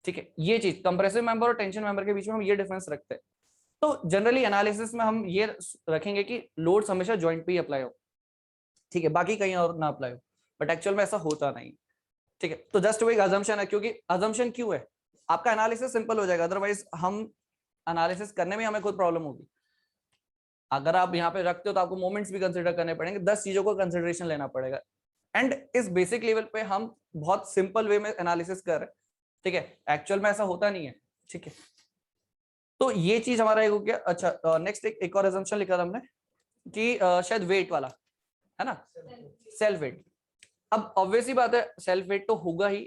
ठीक है। ये चीज कंप्रेसिव मेंबर और टेंशन मेंबर के बीच में हम ये डिफरेंस रखते हैं। तो जनरली एनालिसिस में हम ये रखेंगे कि लोड्स हमेशा जॉइंट पे ही अप्लाई हो, ठीक है, बाकी कहीं और ना अप्लाई हो, बट एक्चुअल में ऐसा होता नहीं, ठीक है। तो जस्ट वो एक अजम्पशन है, क्योंकि अजम्पशन क्यों है, आपका एनालिसिस सिंपल हो जाएगा, अदरवाइज हम एनालिसिस करने में हमें खुद प्रॉब्लम होगी। अगर आप यहाँ पे रखते हो तो आपको मोमेंट्स भी कंसिडर करने पड़ेंगे, 10 चीजों को कंसिडरेशन लेना पड़ेगा, एंड इस बेसिक लेवल पे हम बहुत सिंपल वे में एनालिसिस कर रहे हैं, ठीक है, एक्चुअल में ऐसा होता नहीं है, ठीक है। तो ये चीज हमारा एक हो गया। अच्छा, नेक्स्ट एक और assumption लिखा था हमने कि शायद वेट वाला है ना, सेल्फ वेट। अब ऑब्वियसली बात है सेल्फ वेट तो होगा ही,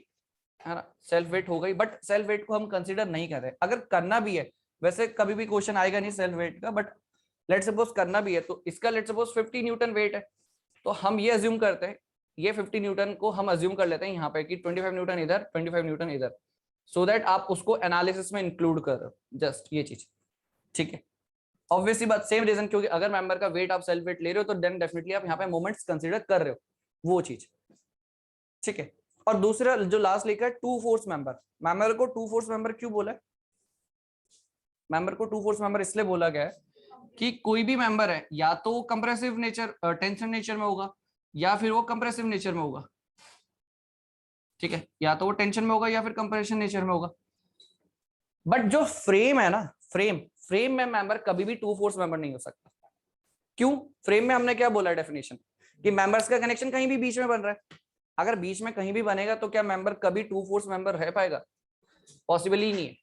है ना, सेल्फ वेट होगा ही, बट सेल्फ वेट को हम कंसीडर नहीं कर रहे। अगर करना भी है, वैसे कभी भी क्वेश्चन आएगा नहीं सेल्फ वेट का, बट लेट सपोज करना भी है तो इसका लेट सपोज 50 न्यूटन वेट है, तो हम ये अज्यूम करते हैं, ये 50 न्यूटन को हम अज्यूम कर लेते हैं यहाँ पे कि 25 न्यूटन इधर, 25 न्यूटन इधर, सो दैट आप उसको एनालिसिस में इंक्लूड कर रहे हो, जस्ट ये चीज, ठीक है। ऑब्वियसली बात सेम रीजन, क्योंकि अगर मेंबर का वेट आप सेल्फ वेट ले रहे हो तो देन डेफिनेटली आप यहाँ पे मोमेंट्स कंसीडर कर रहे हो, वो चीज, ठीक है। और दूसरा जो लास्ट लिखा है टू फोर्स मेंबर, मेंबर को टू फोर्स मेंबर क्यों बोला है, मेंबर को टू फोर्स मेंबर इसलिए बोला गया है कि कोई भी मेंबर है या तो कंप्रेसिव नेचर टेंशन नेचर में होगा या फिर वो कंप्रेसिव नेचर में होगा, ठीक है, या तो वो टेंशन में होगा या फिर कंप्रेशन नेचर में होगा। बट जो फ्रेम है ना, फ्रेम में मेंबर कभी भी टू फोर्स मेंबर नहीं हो सकता। क्यों, फ्रेम में हमने क्या बोला डेफिनेशन, कि मेंबर्स का कनेक्शन कहीं भी बीच में बन रहा है, अगर बीच में कहीं भी बनेगा तो क्या मेंबर कभी टू फोर्स मेंबर रह पाएगा, पॉसिबल ही नहीं है,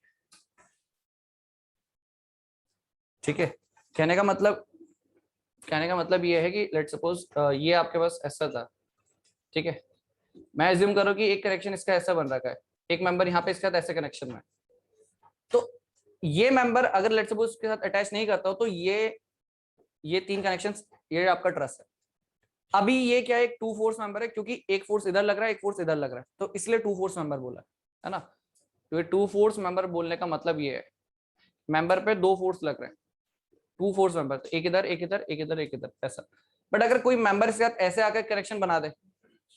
ठीक है। कहने का मतलब ये है कि लेट सपोज ये आपके पास ऐसा था, ठीक है, मैं एज्यूम करो कि एक कनेक्शन इसका ऐसा बन रखा है, एक मेंबर यहाँ पे इसके साथ ऐसे कनेक्शन में, तो ये मेंबर अगर लेट सपोज इसके साथ अटैच नहीं करता हो तो ये तीन कनेक्शंस, ये आपका ट्रस है, अभी ये क्या है, एक टू फोर्स मेंबर है, क्योंकि एक फोर्स इधर लग रहा है, एक फोर्स इधर लग रहा है, तो इसलिए टू फोर्स मेंबर बोला है ना। तो ये टू फोर्स मेंबर बोलने का मतलब ये है, मेंबर पे दो फोर्स लग रहे हैं, टू फोर्स मेंबर, एक इधर एक इधर एक इधर एक इधर ऐसा। बट अगर कोई मेंबर के साथ ऐसे आकर कनेक्शन बना दे,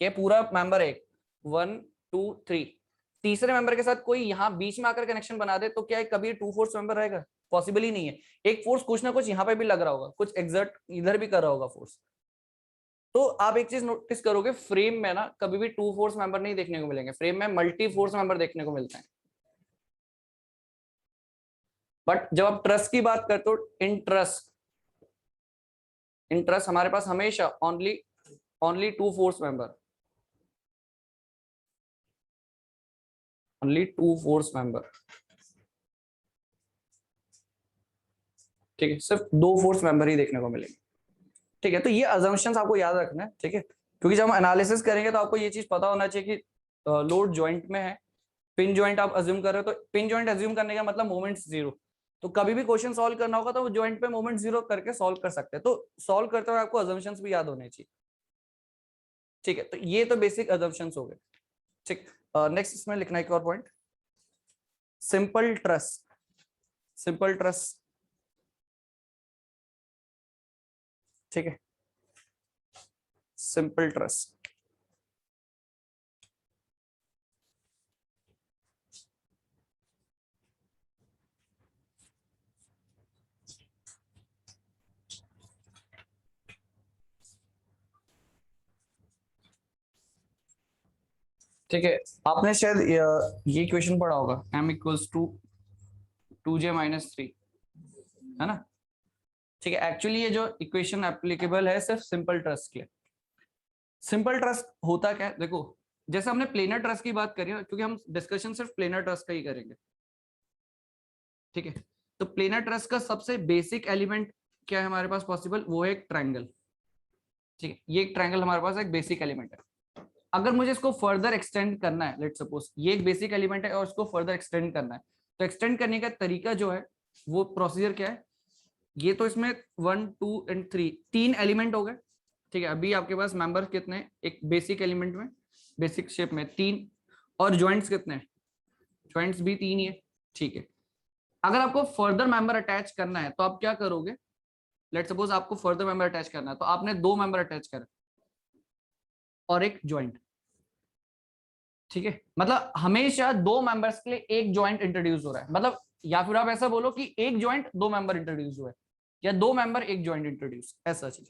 ये पूरा मेंबर एक 1 2 3, तीसरे मेंबर के साथ कोई यहाँ बीच में आकर कनेक्शन बना दे, तो क्या है, कभी टू फोर्स मेंबर रहेगा? पॉसिबल ही नहीं है। एक फोर्स कुछ ना कुछ यहाँ पे भी लग रहा होगा, कुछ एक्सर्ट इधर भी कर रहा होगा फोर्स। तो आप एक चीज नोटिस करोगे, फ्रेम में ना कभी भी टू फोर्स मेंबर नहीं देखने को मिलेंगे, फ्रेम में मल्टी फोर्स मेंबर देखने को मिलते हैं। बट जब आप ट्रस की बात करते हो, इन ट्रस हमारे पास हमेशा only two force member, only two force member, ठीक है, सिर्फ दो फोर्स मेंबर ही देखने को मिलेंगे। ठीक है, तो ये अजम्पशंस आपको याद रखना है, ठीक है, क्योंकि जब हम एनालिसिस करेंगे तो आपको ये चीज पता होना चाहिए कि लोड जॉइंट में है, पिन जॉइंट आप अज्यूम कर रहे हो, तो पिन जॉइंट अज्यूम करने का मतलब मोमेंट जीरो। तो कभी भी क्वेश्चन सॉल्व करना होगा तो वो जॉइंट पे मोमेंट जीरो करके सॉल्व कर सकते हैं, तो सॉल्व करते हुए आपको अजम्पशंस भी याद होने चाहिए। ठीक है, तो ये तो बेसिक अजम्पशंस हो गए। ठीक, नेक्स्ट इसमें लिखना एक और point, simple truss. Simple truss, ठीक है, सिंपल ट्रस। ठीक है, आपने शायद ये क्वेश्चन पढ़ा होगा, m इक्वल्स टू 2j-3, है ना। ठीक है, एक्चुअली ये जो इक्वेशन एप्लीकेबल है सिर्फ सिंपल ट्रस के लिए। सिंपल ट्रस होता क्या है, देखो, जैसे हमने प्लेनर ट्रस की बात करी है, क्योंकि हम डिस्कशन सिर्फ प्लेनर ट्रस का ही करेंगे, ठीक है। तो प्लेनर ट्रस का सबसे बेसिक एलिमेंट क्या है हमारे पास पॉसिबल, वो है एक ट्रायंगल, ठीक है, ये एक ट्रायंगल हमारे पास एक बेसिक एलिमेंट है। अगर मुझे इसको फर्दर एक्सटेंड करना है, लेट सपोज ये एक बेसिक एलिमेंट है और इसको फर्दर एक्सटेंड करना है, तो एक्सटेंड करने का तरीका जो है वो प्रोसीजर क्या है, ये तो इसमें 1 2 एंड 3 तीन एलिमेंट हो गए, ठीक है। अभी आपके पास मेंबर कितने, एक बेसिक एलिमेंट में, बेसिक शेप में 3, और ज्वाइंट्स कितने, ज्वाइंट्स भी 3 ही है, ठीक है। अगर आपको फर्दर मेंबर अटैच करना है तो आप क्या करोगे, लेट सपोज आपको फर्दर मेंबर अटैच करना है, तो आपने दो मेंबर अटैच कर और एक ज्वाइंट, ठीक है। मतलब हमेशा दो मेंबर्स के लिए एक ज्वाइंट इंट्रोड्यूस हो रहा है, मतलब या फिर आप ऐसा बोलो कि एक ज्वाइंट दो मेंबर इंट्रोड्यूस हुए, या दो मेंबर एक ज्वाइंट इंट्रोड्यूस, ऐसा चीज।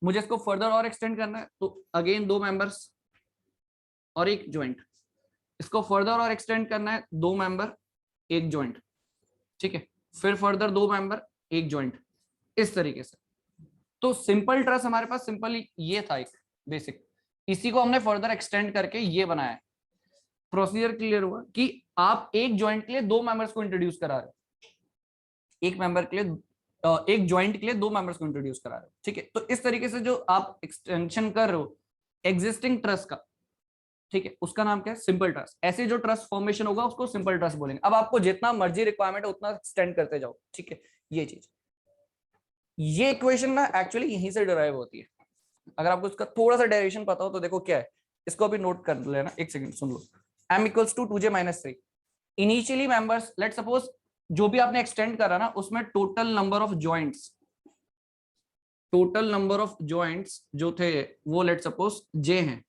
मुझे इसको फर्दर और एक्सटेंड करना है, तो अगेन दो मेंबर्स और एक ज्वाइंट, इसको फर्दर और एक्सटेंड करना है, दो मेंबर एक ज्वाइंट, ठीक है, फिर फर्दर दो मेंबर एक ज्वाइंट, इस तरीके से। तो सिंपल ट्रस हमारे पास सिंपल ये था एक बेसिक, इसी को हमने फर्दर एक्सटेंड करके ये बनाया है। प्रोसीजर क्लियर हुआ कि आप एक ज्वाइंट के लिए दो मेंबर्स को इंट्रोड्यूस करा रहे हो, एक मेंबर के लिए एक ज्वाइंट के लिए दो मेंबर्स को इंट्रोड्यूस करा रहे हो, ठीक है। तो इस तरीके से जो आप एक्सटेंशन कर रहे हो एग्जिस्टिंग ट्रस का, ठीक है, उसका नाम क्या है, सिंपल ट्रस। ऐसे जो ट्रस फॉर्मेशन होगा उसको सिंपल ट्रस बोलेंगे। अब आपको जितना मर्जी रिक्वायरमेंट है उतना एक्सटेंड करते जाओ, ठीक है। ये चीज, ये इक्वेशन ना एक्चुअली यहीं से डिराइव होती है। अगर आपको इसका थोड़ा सा डेरिवेशन पता हो तो देखो क्या है, इसको अभी नोट कर लेना, एक सेकंड सुन लो। m equals to 2j-3, initially members, let suppose जो भी आपने एक्सटेंड करा ना उसमें total number of joints, total number of joints जो थे वो लेट सपोज j हैं,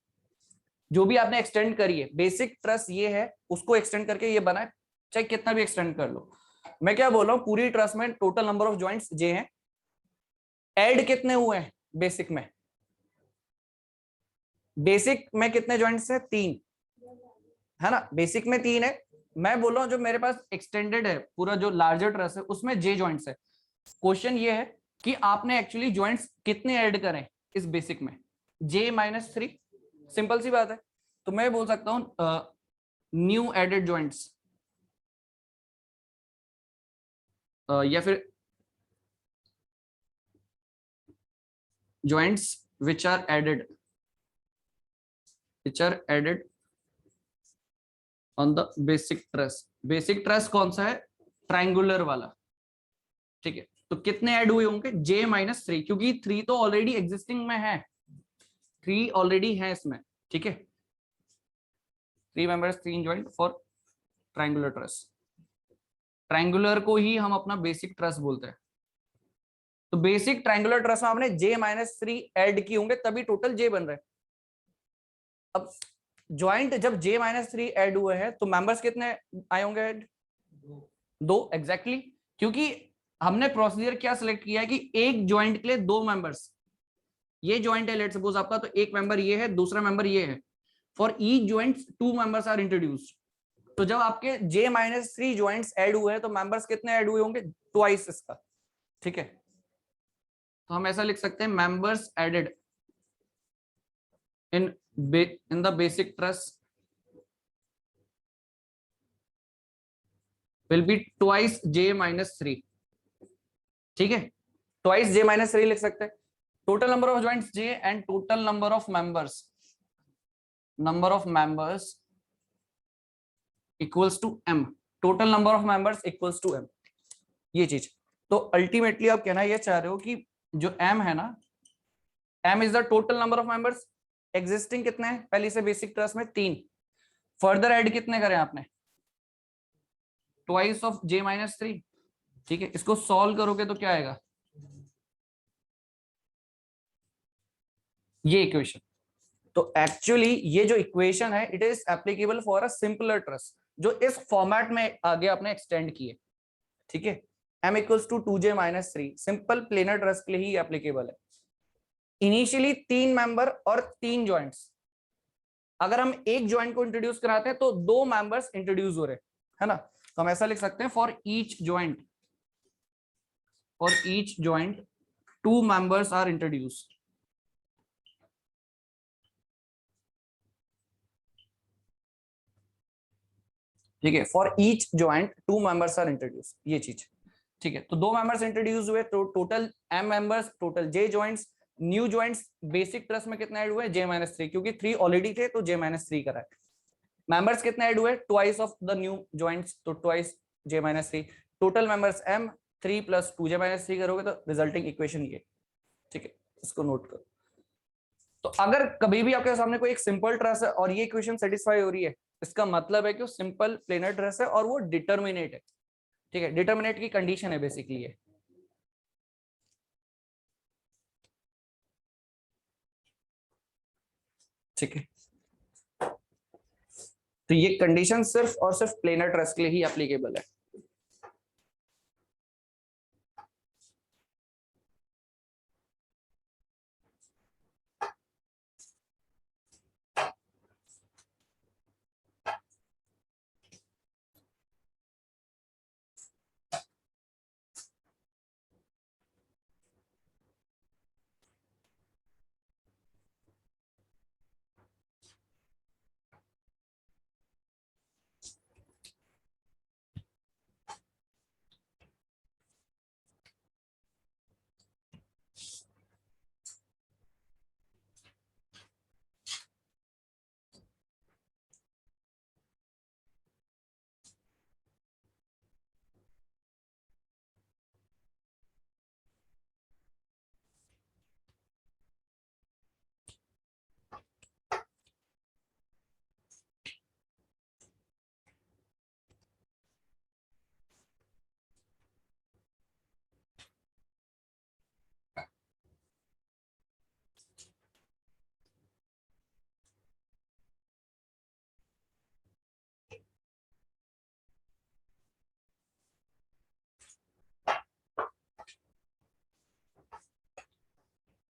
जो भी आपने एक्सटेंड करी है, बेसिक ट्रस ये है, उसको एक्सटेंड करके ये बना है, चाहे कितना भी एक्सटेंड कर लो। मैं क्या बोल रहा हूँ, पूरी ट्रस में total number of joints j हैं, ऐड कितने हुए हैं बेसिक में, बेसिक में कितने जॉइंट्स है, 3, है ना, बेसिक में 3 है। मैं बोल रहा हूँ जो मेरे पास एक्सटेंडेड है पूरा जो लार्जर ट्रस है उसमें j जॉइंट्स है। क्वेश्चन ये है कि आपने एक्चुअली जॉइंट्स कितने ऐड करें इस बेसिक में, j-3, सिंपल सी बात है। तो मैं बोल सकता हूं न्यू एडेड जॉइंट्स, या फिर joints which are added on the basic truss। Basic truss कौन सा है, ट्रायंगुलर वाला, ठीक है। तो कितने ऐड हुए होंगे, j-3, क्योंकि 3 तो ऑलरेडी एग्जिस्टिंग में है, 3 ऑलरेडी है इसमें, ठीक है, 3 members 3 joint for triangular truss. Triangular को ही हम अपना बेसिक ट्रस बोलते हैं। तो बेसिक ट्रायंगुलर ट्रस में आपने j-3 ऐड किए होंगे तभी टोटल j बन रहे हैं। अब ज्वाइंट जब j-3 ऐड हुए हैं तो मेंबर्स कितने आए होंगे ऐड? 2 एग्जैक्टली, क्योंकि हमने प्रोसीजर क्या सिलेक्ट किया है कि एक ज्वाइंट के लिए 2 मेंबर्स, ये ज्वाइंट है लेट सपोज आपका, तो एक मेंबर ये है, दूसरा मेंबर ये है, for each joint 2 members are introduced. तो जब आपके j-3 ज्वाइंट्स ऐड हुए हैं तो मेंबर्स कितने ऐड हुए होंगे? ट्वाइस इसका, ठीक है। तो हम ऐसा लिख सकते हैं members added in the basic truss will be twice j-3, ठीक है, ट्वाइस j-3 लिख सकते हैं। Total number of joints j and total number of members equals to m, total number of members equals to m, ये चीज। तो ultimately आप कहना ये चाह रहे हो कि जो m है ना, m is the total number of members. Existing कितने हैं पहले से बेसिक ट्रस्ट में? 3। फर्दर ऐड कितने करें आपने? ट्वाइस ऑफ j-3, ठीक है। इसको सॉल्व करोगे तो क्या आएगा? ये इक्वेशन। तो एक्चुअली ये जो इक्वेशन है it is applicable for a simpler trust, जो इस फॉर्मेट में आगे आपने एक्सटेंड किए, ठीक है। m equals to 2j-3 simple planar truss के लिए ही एप्लीकेबल है। इनिशियली 3 मेंबर और 3 ज्वाइंट्स, अगर हम एक ज्वाइंट को इंट्रोड्यूस कराते हैं तो 2 मेंबर्स इंट्रोड्यूस हो रहे है ना। तो हम ऐसा लिख सकते हैं for each joint 2 members are introduced, ठीक है। For each joint 2 members are introduce, ये चीज, ठीक है। तो 2 मेंबर्स इंट्रोड्यूस हुए तो total m members, total j joints, new joints basic trust में कितने ऐड हुए? j-3, क्योंकि 3 ऑलरेडी थे तो j-3 करा है। मेंबर्स कितने ऐड हुए? Twice of the new joints, तो twice j-3। Total members m, 3 plus 2j-3 करोगे तो रिजल्टिंग इक्वेशन ये, ठीक है। इसको नोट करो। तो अगर कभी भी आपके सामने कोई एक सिंपल ट्रस है और ये इक्वेशन सेटिस्फाई हो रही है, इसका मतलब है कि वो सिंपल प्लेनर ट्रस है और वो डिटर्मिनेट है, ठीक है। डिटर्मिनेट की कंडीशन है बेसिकली ये, ठीक है। तो ये कंडीशन सिर्फ और सिर्फ प्लेनर ट्रस के लिए ही एप्लीकेबल है।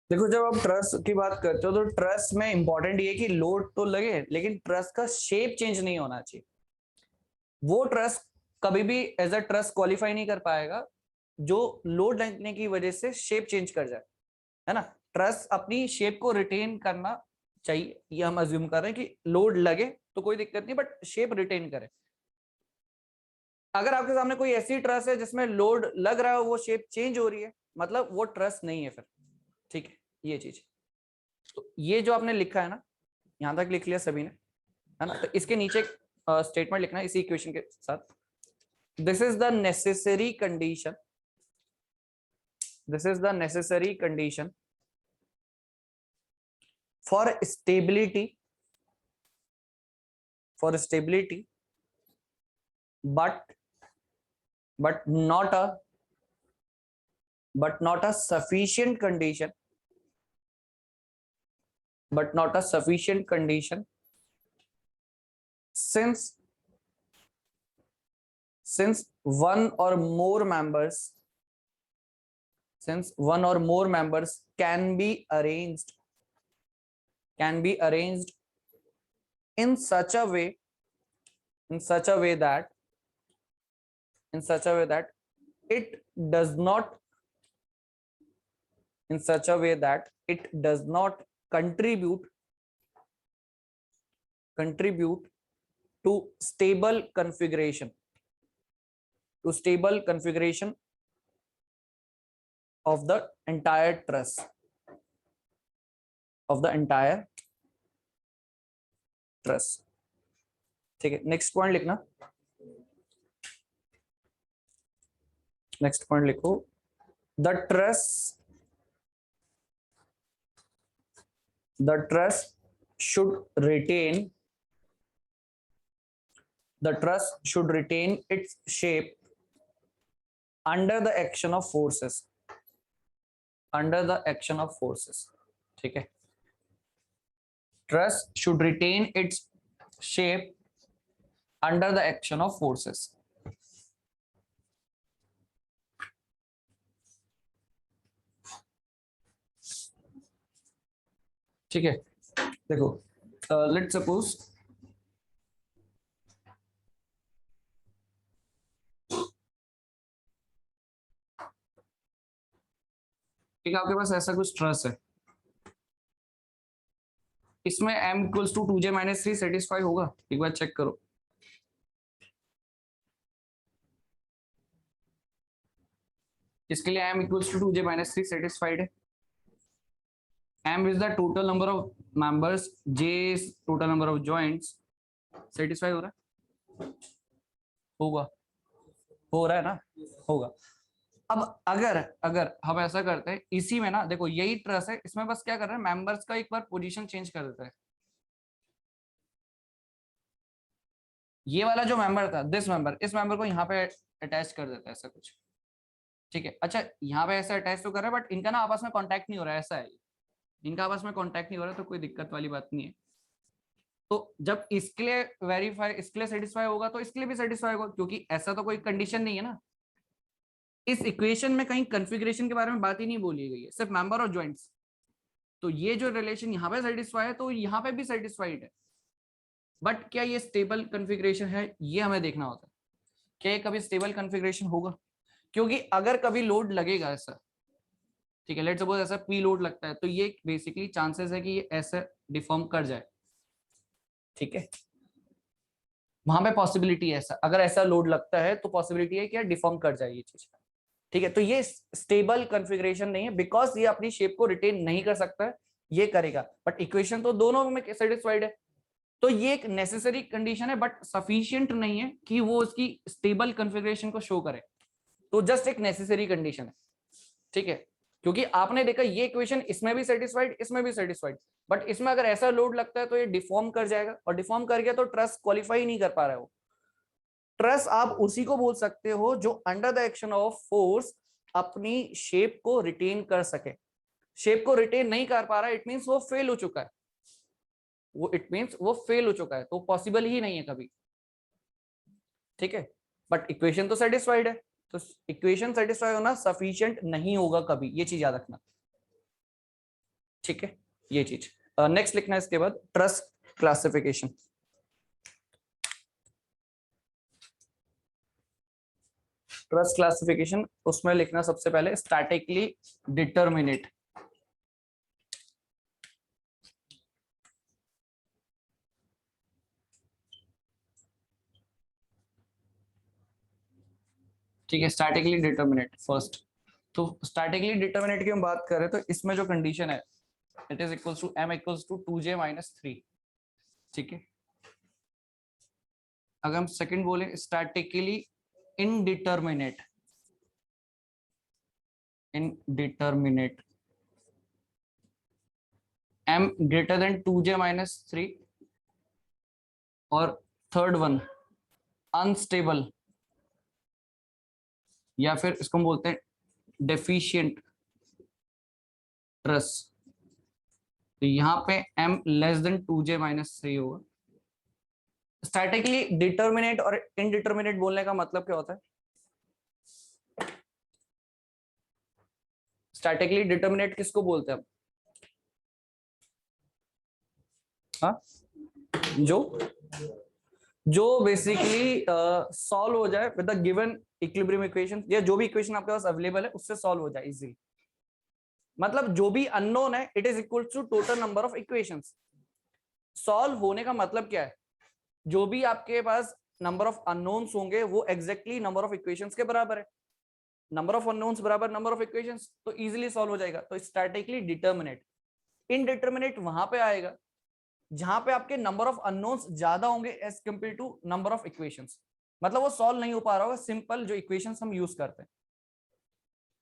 देखो जब आप ट्रस की बात करते हो तो ट्रस में इंपॉर्टेंट ये कि लोड तो लगे लेकिन ट्रस का शेप चेंज नहीं होना चाहिए। वो ट्रस कभी भी एज अ ट्रस क्वालिफाई नहीं कर पाएगा जो लोड लगने की वजह से शेप चेंज कर जाए, है ना। ट्रस अपनी शेप को रिटेन करना चाहिए, ये हम अज्यूम कर रहे हैं कि लोड लगे तो कोई दिक्कत नहीं बट शेप रिटेन करे। अगर आपके सामने कोई ऐसी ट्रस है जिसमें लोड लग रहा है वो शेप चेंज हो रही है, मतलब वो ट्रस नहीं है फिर, ठीक है। ये चीज, तो ये जो आपने लिखा है ना, यहां तक लिख लिया सभी ने, है ना। तो इसके नीचे स्टेटमेंट लिखना है इसी इक्वेशन के साथ, this is the necessary condition, this is the necessary condition for stability, but not a sufficient condition, since one or more members can be arranged in such a way that it does not contribute to stable configuration of the entire truss, ठीक है। Next point लिखना, next point लिखो, the truss should retain its shape under the action of forces, ठीक है। Truss should retain its shape under the action of forces, ठीक है। देखो, let's suppose ठीक है, आपके पास ऐसा कुछ ट्रस है, इसमें m equals to 2j minus 3 satisfy होगा? एक बार चेक करो। इसके लिए m equals to 2j minus 3 satisfied है। m is the total number of members, j is total number of joints, satisfy हो रहा है? होगा, हो रहा है ना? होगा। अब अगर हम ऐसा करते हैं, इसी में ना देखो यही ट्रस है, इसमें बस क्या कर रहे हैं, मेंबर्स का एक बार पोजीशन चेंज कर देता है। ये वाला जो मेंबर था, दिस मेंबर, इस मेंबर को यहाँ पे अटैच कर देता है, ऐसा कुछ, ठीक है। अच्छा, यहाँ पे ऐसा अटैच तो कर रहा है, बट इनका ना आपस में कॉन्टैक्ट नहीं हो रहा है, ऐसा है, इनका आपस में कांटेक्ट नहीं हो रहा, तो कोई दिक्कत वाली बात नहीं है। तो जब इसके लिए सेटिस्फाई होगा तो इसके लिए भी सेटिस्फाई होगा, क्योंकि ऐसा तो कोई कंडीशन नहीं है ना। इस इक्वेशन में कहीं कॉन्फ़िगरेशन के बारे में बात ही नहीं बोली गई है, सिर्फ मेंबर और जॉइंट्स। तो ये जो रिलेशन यहाँ पे सेटिस्फाई है, तो यहाँ पे भी सेटिस्फाइड है, बट क्या ये स्टेबल कॉन्फ़िगरेशन है, ये हमें देखना होता है। क्या ये कभी स्टेबल कॉन्फ़िगरेशन होगा? क्योंकि अगर कभी लोड लगेगा ऐसा, ठीक है, लेट्स सपोज ऐसा पी लोड लगता है, तो ये बेसिकली चांसेस है कि ये ऐसे डिफॉर्म कर जाए, ठीक है। वहां पे पॉसिबिलिटी है ऐसा, अगर ऐसा लोड लगता है तो पॉसिबिलिटी है कि यार डिफॉर्म कर जाए ये चीज, ठीक है। तो ये स्टेबल कॉन्फ़िगरेशन नहीं है, बिकॉज ये अपनी शेप को रिटेन नहीं कर सकता है, ये करेगा, बट इक्वेशन तो दोनों में सेटिस्फाइड है। तो ये एक नेसेसरी कंडीशन है, बट सफिशिएंट नहीं है कि वो उसकी स्टेबल कॉन्फ़िगरेशन को शो करे, तो जस्ट एक नेसेसरी कंडीशन है, ठीक है। क्योंकि आपने देखा ये इक्वेशन इसमें भी सेटिस्फाइड, इसमें भी सेटिस्फाइड, बट इसमें अगर ऐसा लोड लगता है तो ये डिफॉर्म कर जाएगा, और डिफॉर्म कर गया तो ट्रस क्वालिफाई नहीं कर पा रहा है। वो ट्रस आप उसी को बोल सकते हो जो under the action of force अपनी शेप को रिटेन कर सके। शेप को रिटेन नहीं कर पा रहा है, इट मींस वो फेल हो चुका है, तो पॉसिबल ही नहीं है कभी, ठीक है। बट इक्वेशन तो सेटिस्फाइड है, तो इक्वेशन सेटिस्फाई होना सफिशिएंट नहीं होगा कभी, ये चीज याद रखना, ठीक है। ये चीज नेक्स्ट लिखना है। इसके बाद ट्रस क्लासिफिकेशन, उसमें लिखना सबसे पहले स्टैटिकली डिटर्मिनेट, ठीक है। स्टैटिकली डिटर्मिनेट फर्स्ट, तो स्टैटिकली डिटर्मिनेट की हम बात करें तो इसमें जो कंडीशन है, it is equals to m equals to 2j minus 3, ठीक है। अगर हम सेकंड बोले statically indeterminate, m greater than 2j minus 3, और थर्ड वन अनस्टेबल, या फिर इसको हम बोलते हैं डेफिशिएंट ट्रस। तो यहाँ पे m less than 2j minus 3 होगा। स्टैटिकली डिटर्मिनेट और इनडिटर्मिनेट बोलने का मतलब क्या होता है? स्टैटिकली डिटर्मिनेट किसको बोलते हैं? हाँ, जो बेसिकली सॉल्व हो जाए with the given equilibrium equation, या जो भी इक्वेशन आपके पास अवेलेबल है उससे सॉल्व हो जाए इजीली। मतलब जो भी अननोन है it is equal to total number of equations. Solve होने का मतलब क्या है? जो भी आपके पास नंबर ऑफ अननोन्स होंगे वो एग्जैक्टली नंबर ऑफ इक्वेशंस के बराबर है। नंबर ऑफ अननोन्स बराबर नंबर ऑफ इक्वेशंस, तो इजीली सॉल्व हो जाएगा। तो स्टैटिकली डिटर्मिनेट। इनडिटर्मिनेट वहां पे आएगा जहां पे आपके नंबर ऑफ अननोन्स ज्यादा होंगे as compare to number of equations. मतलब वो सॉल्व नहीं हो पा रहा होगा सिंपल जो इक्वेशंस हम यूज करते हैं।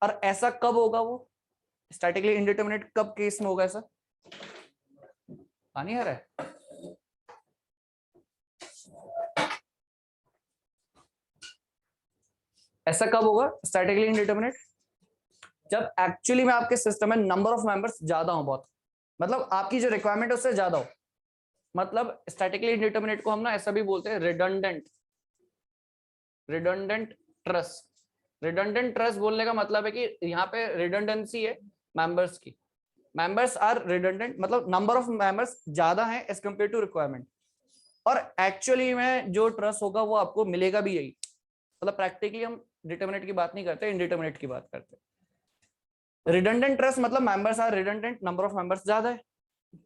और ऐसा कब होगा? वो स्टैटिकली इनडिटर्मिनेट कब केस में होगा ऐसा? पानी आ रहा है? ऐसा कब होगा स्टैटिकली इनडिटर्मिनेट? जब एक्चुअली में आपके सिस्टम में नंबर ऑफ मेंबर्स ज्यादा हो बहुत, मतलब आपकी जो रिक्वायरमेंट है उससे ज्यादा हो। मतलब स्टैटिकली इनडिटर्मिनेट को हम ना ऐसा भी बोलते हैं रिडंडेंट ट्रस। रिडंडेंट ट्रस बोलने का मतलब है कि यहाँ पे रिडंडेंसी है मेंबर्स की। मेंबर्स आर रिडंडेंट, मतलब नंबर ऑफ मेंबर्स ज्यादा है एज कंपेयर टू रिक्वायरमेंट। और एक्चुअली में जो ट्रस होगा वो आपको मिलेगा भी यही। मतलब प्रैक्टिकली हम डिटर्मिनेट की बात नहीं करते, इनडिटर्मिनेट की बात करते हैं। रिडंडेंट ट्रस मतलब members are redundant, number of members ज्यादा है।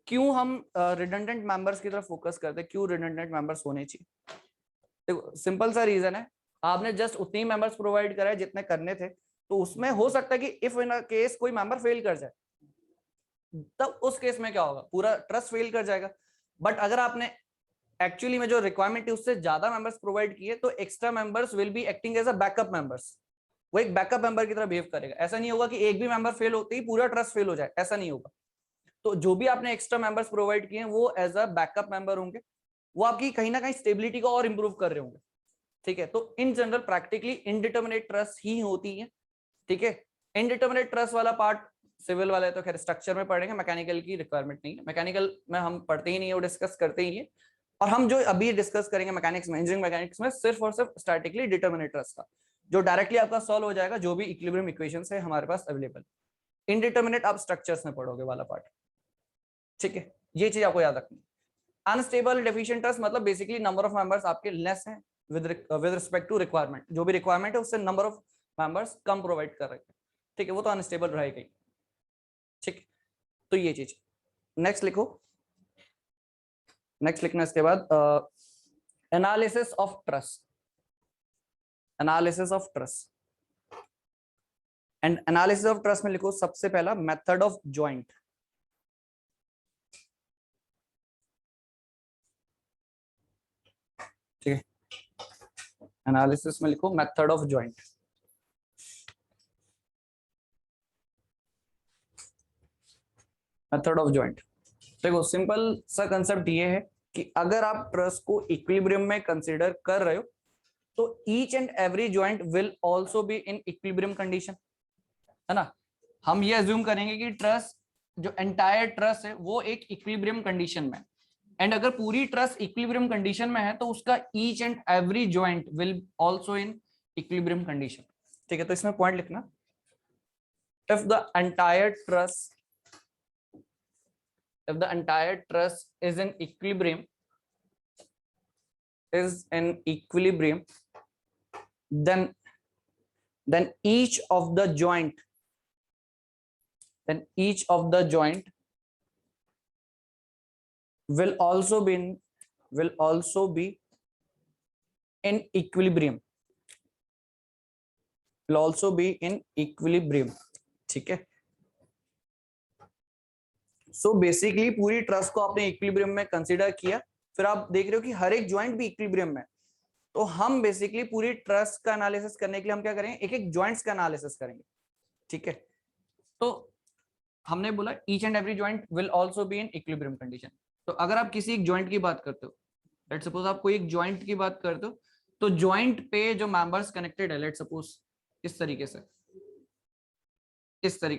क्यों हम रिडंडेंट मेंबर्स की तरफ फोकस करते हैं? क्यों रिडंडेंट मेंबर्स होने चाहिए? देखो सिंपल सा रीजन है, आपने जस्ट उतने ही मेंबर्स प्रोवाइड कराए जितने करने थे। तो उसमें हो सकता है कि इफ इन अ केस कोई मेंबर फेल कर जाए, तब उस केस में क्या होगा? पूरा ट्रस्ट फेल कर जाएगा। बट अगर आपने एक्चुअली में जो रिक्वायरमेंट है उससे ज्यादा मेंबर्स प्रोवाइड किए, तो extra members will be acting as a backup members. वो एक बैकअप मेंबर की तरह बिहेव करेगा। ऐसा नहीं होगा कि एक भी मेंबर फेल होते ही पूरा ट्रस्ट फेल हो जाए, ऐसा नहीं होगा। तो जो भी आपने एक्स्ट्रा मेंबर्स प्रोवाइड किए हैं वो एज अ बैकअप मेंबर होंगे, वो आपकी कहीं ना कहीं स्टेबिलिटी को और इंप्रूव कर रहे होंगे। ठीक है, तो in general practically indeterminate truss ही होती है। ठीक है, इनडिटर्मिनेट ट्रस्ट वाला पार्ट सिविल वाले तो खैर स्ट्रक्चर में पढ़ेंगे, मैकेनिकल की रिक्वायरमेंट नहीं है। मैकेनिकल में हम पढ़ते ही नहीं है, वो डिस्कस करते ही है। और हम जो अभी डिस्कस करेंगे मैकेनिक्स में, इंजीनियरिंग मैकेनिक्स में, सिर्फ और सिर्फ स्टैटिकली डिटर्मिनेट ट्रस्ट का, जो डायरेक्टली आपका सॉल्व हो जाएगा जो भी इक्विलिब्रियम इक्वेशंस है हमारे पास अवेलेबल। इनडिटर्मिनेट आप स्ट्रक्चर्स में पढ़ोगे वाला पार्ट। ठीक है, ये चीज आपको याद रखनी। अनस्टेबल डेफिशिएंट ट्रस्ट मतलब बेसिकली नंबर ऑफ मेंबर्स आपके लेस हैं विद रिस्पेक्ट टू रिक्वायरमेंट। जो भी रिक्वायरमेंट है उससे number of members come provide कर रहे हैं। ठीक है, वो तो अनस्टेबल रहेगा। ठीक, तो ये चीज। नेक्स्ट लिखो। नेक्स्ट लिखना इसके बाद analysis of trust. Analysis of trust and analysis of trust में लिखो सबसे पहला मेथड ऑफ जॉइंट। ठीक है, एनालिसिस में लिखो method of joint. Method of joint, देखो सिंपल सा कंसेप्ट ये है कि अगर आप ट्रस्ट को इक्विलिब्रियम में कंसीडर कर रहे हो तो each and every joint will also be in equilibrium condition, है ना। हम ये अज्यूम करेंगे कि ट्रस्ट, जो एंटायर ट्रस्ट है वो एक इक्विलिब्रियम कंडीशन में, एंड अगर पूरी ट्रस्ट इक्विलिब्रियम कंडीशन में है तो उसका each and every joint will also in equilibrium condition. ठीक है, तो इसमें पॉइंट लिखना, if the entire trust is in equilibrium, then each of the joint will also be in equilibrium, ठीक है। सो बेसिकली पूरी ट्रस्ट को आपने इक्विलिब्रियम में कंसीडर किया, फिर आप देख रहे हो कि हर एक ज्वाइंट भी इक्विलिब्रियम में, तो हम बेसिकली पूरी ट्रस्ट का एनालिसिस करने के लिए हम क्या करेंगे? एक एक ज्वाइंट्स का एनालिसिस करेंगे। ठीक है, तो हमने बोला each and every joint will also be in equilibrium condition. तो अगर आप किसी एक जॉइंट की बात करते हो, लेट्स सपोज आप कोई एक जॉइंट की बात करते हो, तो जॉइंट पे जो मेंबर्स कनेक्टेड है, लेट्स सपोज इस तरीके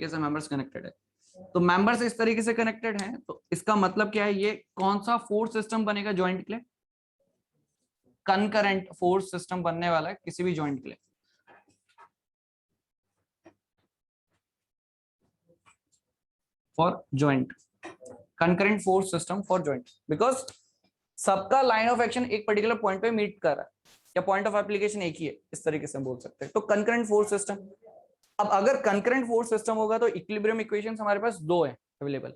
से मेंबर्स कनेक्टेड है, तो मेंबर्स इस तरीके से कनेक्टेड हैं, तो इसका मतलब क्या है, ये कौन सा फोर्स सिस्टम बनेगा जॉइंट के लिए? कंकरेंट फोर्स सिस्टम बनने वाला है किसी भी जॉइंट के लिए। For joint, concurrent force system for joint, because सबका लाइन ऑफ एक्शन एक पर्टिकुलर पॉइंट पे मीट कर रहा है, या पॉइंट ऑफ एप्लीकेशन एक ही है, इस तरीके से हम बोल सकते हैं। तो कंकरेंट फोर्स सिस्टम, अब अगर कंकरेंट फोर्स सिस्टम होगा तो इक्विलिब्रियम इक्वेशंस हमारे पास दो है available,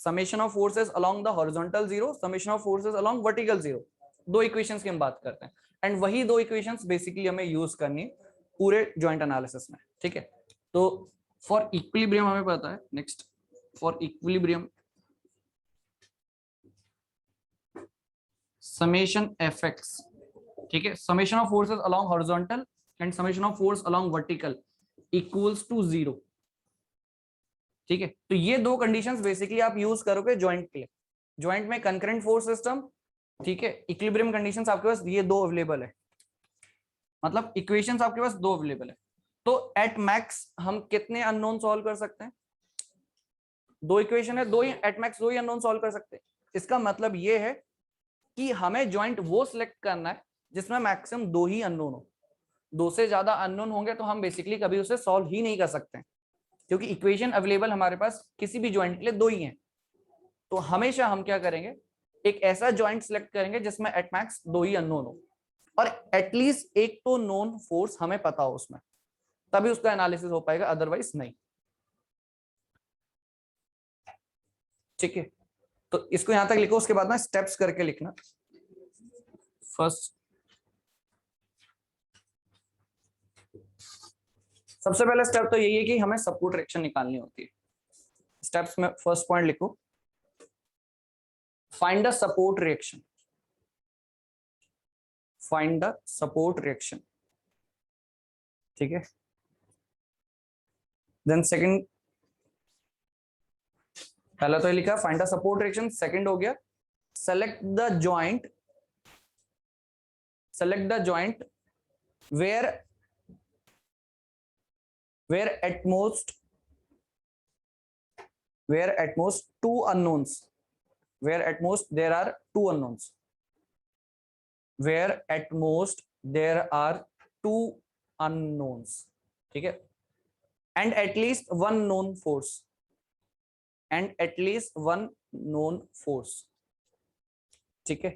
summation of forces along the horizontal zero, summation of forces along vertical zero, दो इक्वेशंस की हम बात करते हैं, एंड वही दो इक्वेशंस बेसिकली हमें यूज करनी है पूरे जॉइंट एनालिसिस में, ठीक है। तो फॉर इक्विलिब्रियम हमें पता है, next for equilibrium summation fx, ठीक है, summation of forces along horizontal and summation of force along vertical equals to 0, ठीक है। तो ये दो कंडीशंस बेसिकली आप यूज करोगे जॉइंट के लिए, जॉइंट में कंकरेंट फोर्स सिस्टम, ठीक है, इक्विलिब्रियम कंडीशंस आपके पास ये दो अवेलेबल है, मतलब इक्वेशंस आपके पास दो अवेलेबल है। तो एट मैक्स हम कितने अननोन सॉल्व कर सकते हैं? दो इक्वेशन है, दो ही एट मैक्स दो ही अननोन सॉल्व कर सकते हैं। इसका मतलब ये है कि हमें जॉइंट वो सिलेक्ट करना है जिसमें मैक्सिमम दो ही अननोन हो, दो से ज्यादा अननोन होंगे तो हम बेसिकली कभी उसे सॉल्व ही नहीं कर सकते, क्योंकि इक्वेशन अवेलेबल हमारे पास किसी भी जॉइंट के लिए दो ही हैं। तो हमेशा हम क्या करेंगे, एक ऐसा जॉइंट सिलेक्ट करेंगे जिसमें एट मैक्स दो ही अननोन हो और एटलीस्ट एक तो नोन फोर्स हमें पता हो उसमें, तभी उसका एनालिसिस हो पाएगा, अदरवाइज नहीं, ठीक है। तो इसको यहां तक लिखो, उसके बाद ना स्टेप्स करके लिखना। फर्स्ट, सबसे पहला स्टेप तो यही है कि हमें सपोर्ट रिएक्शन निकालनी होती है। स्टेप्स में फर्स्ट पॉइंट लिखो, find the support reaction, find the support reaction, ठीक है। देन सेकंड, पहला तो ये लिखा find the support reaction, second हो गया select the joint, select the joint where at most two unknowns, where at most there are two unknowns, where at most there are two unknowns, ठीक है, and at least one known force, and at least one known force, ठीक है।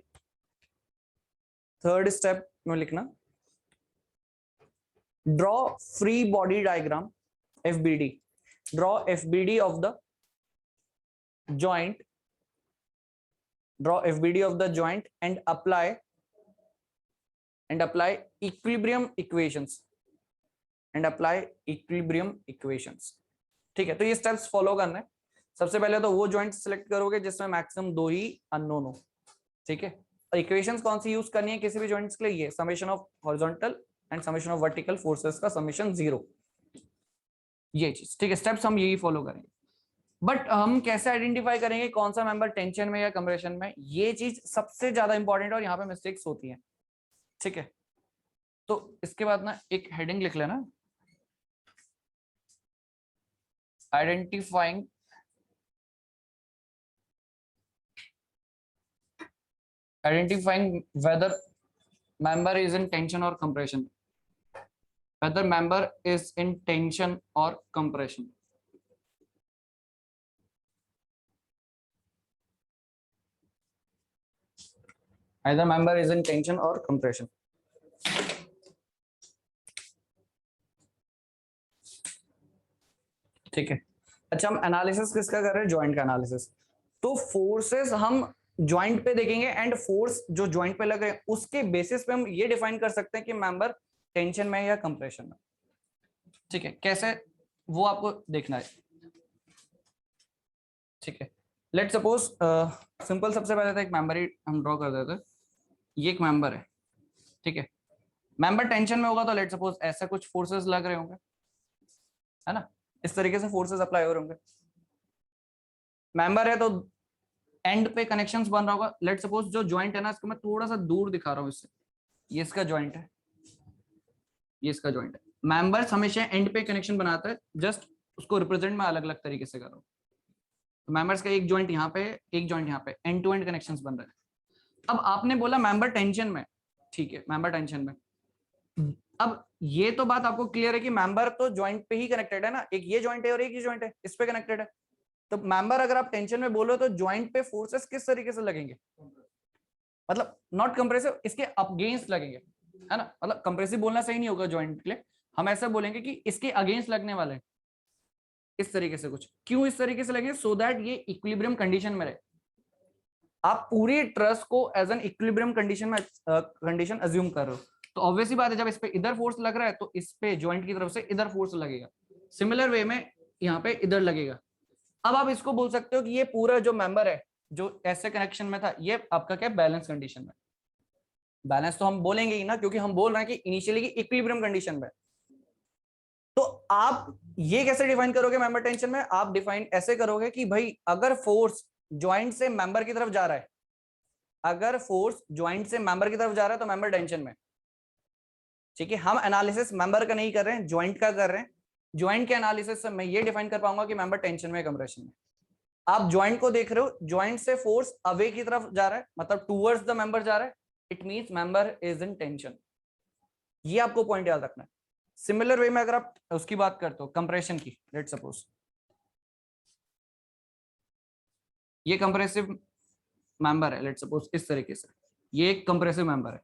Third step में लिखना, draw free body diagram FBD, draw FBD of the joint, draw FBD of the joint and apply equilibrium equations, and apply equilibrium equations, ठीक है। तो ये steps follow करना है। सबसे पहले तो वो जॉइंट सिलेक्ट करोगे जिसमें मैक्सिमम दो ही अननोन हो, ठीक है। और इक्वेशंस कौन सी यूज करनी है किसी भी जॉइंट्स के लिए, ये summation of horizontal and summation of vertical forces का समेशन 0, ये चीज, ठीक है। स्टेप्स हम यही फॉलो करेंगे। बट हम कैसे आइडेंटिफाई करेंगे कौन सा मेंबर टेंशन में या कंप्रेशन में, ये चीज सबसे ज्यादा इंपॉर्टेंट है और यहाँ पे मिस्टेक्स होती हैं, ठीक है। तो इसके बाद ना एक हेडिंग लिख लेना, identifying whether member is in tension or compression, whether member is in tension or compression, either member is in tension or compression, ठीक है। अच्छा, हम एनालिसिस किसका कर रहे हैं, जॉइंट का एनालिसिस। तो फोर्सेस हम जॉइंट पे देखेंगे एंड फोर्स जो जॉइंट पे लग रहे हैं उसके बेसिस पे हम ये डिफाइन कर सकते हैं कि मेंबर टेंशन में या कंप्रेशन में, ठीक है। कैसे, वो आपको देखना है, ठीक है। लेट सपोज सिंपल, सबसे पहले तो एक मेंबर ही हम ड्रॉ कर देते हैं। ये एक मेंबर है, ठीक है। मेंबर टेंशन में होगा तो लेट सपोज ऐसे कुछ फोर्सेस लग रहे होंगे, है ना, इस तरीके से फोर्सेस अप्लाई हो रहे होंगे। मेंबर है तो एंड पे कनेक्शंस बन रहा होगा। लेट सपोज जो ज्वाइंट है ना, इसको मैं थोड़ा सा दूर दिखा रहा हूँ इससे, ये इसका ज्वाइंट है, ये इसका ज्वाइंट है। मेंबर्स हमेशा एंड पे कनेक्शन बनाता है, जस्ट उसको रिप्रेजेंट मैं अलग अलग तरीके से कर रहा हूँ। तो मेंबर्स का एक ज्वाइंट यहाँ पे, एक ज्वाइंट यहाँ पे, एंड टू एंड कनेक्शंस बन रहे हैं। अब आपने बोला मेंबर टेंशन में, ठीक है, मेंबर टेंशन में। अब ये तो बात आपको क्लियर है कि मेंबर तो ज्वाइंट पे ही कनेक्टेड है ना, एक ये ज्वाइंट है और एक ये ज्वाइंट है, इस पे कनेक्टेड है। तो मेंबर अगर आप टेंशन में बोलो तो ज्वाइंट पे फोर्सेस किस तरीके से लगेंगे, मतलब नॉट कंप्रेसिव, इसके अगेंस्ट लगेंगे, है ना। मतलब कंप्रेसिव बोलना सही नहीं होगा ज्वाइंट के लिए, हम ऐसा बोलेंगे कि इसके अगेंस्ट लगने वाले हैं, इस तरीके से कुछ। क्यों इस तरीके से लगे, सो दैट ये इक्विलिब्रियम कंडीशन में रहे। आप पूरी ट्रस को एज एन इक्विलिब्रियम कंडीशन में कंडीशन अज्यूम कर रहे हो, तो ऑब्वियसली बात है जब इस पे इधर फोर्स लग रहा है तो इस पे ज्वाइंट की तरफ से इधर फोर्स लगेगा, सिमिलर वे में यहाँ पे इधर लगेगा। अब आप इसको बोल सकते हो कि ये पूरा जो मेंबर है जो ऐसे कनेक्शन में था, ये आपका क्या बैलेंस कंडीशन में। बैलेंस तो हम बोलेंगे ही ना, क्योंकि हम बोल रहे हैं कि इनिशियली की इक्विलिब्रियम कंडीशन में। तो आप ये कैसे डिफाइन करोगे मेंबर टेंशन में, आप डिफाइन ऐसे करोगे कि भाई अगर फोर्स ज्वाइंट से मेंबर की तरफ जा रहा है, अगर फोर्स ज्वाइंट से मेंबर की तरफ जा रहा है तो मेंबर टेंशन में। ठीक है, हम एनालिसिस मेंबर का नहीं कर रहे हैं, ज्वाइंट का कर रहे हैं। ज्वाइंट के एनालिसिस से मैं ये डिफाइन कर पाऊंगा कि मेंबर टेंशन में, कंप्रेशन में। आप ज्वाइंट को देख रहे हो, ज्वाइंट से फोर्स अवे की तरफ जा रहा है, मतलब टूवर्ड्स द मेंबर जा रहा है, it means member is in tension. ये आपको पॉइंट याद रखना है। सिमिलर वे में अगर आप उसकी बात करते हो कंप्रेशन की, लेट सपोज ये कंप्रेसिव मेंबर है, लेट सपोज इस तरीके से, ये एक कंप्रेसिव मेंबर है।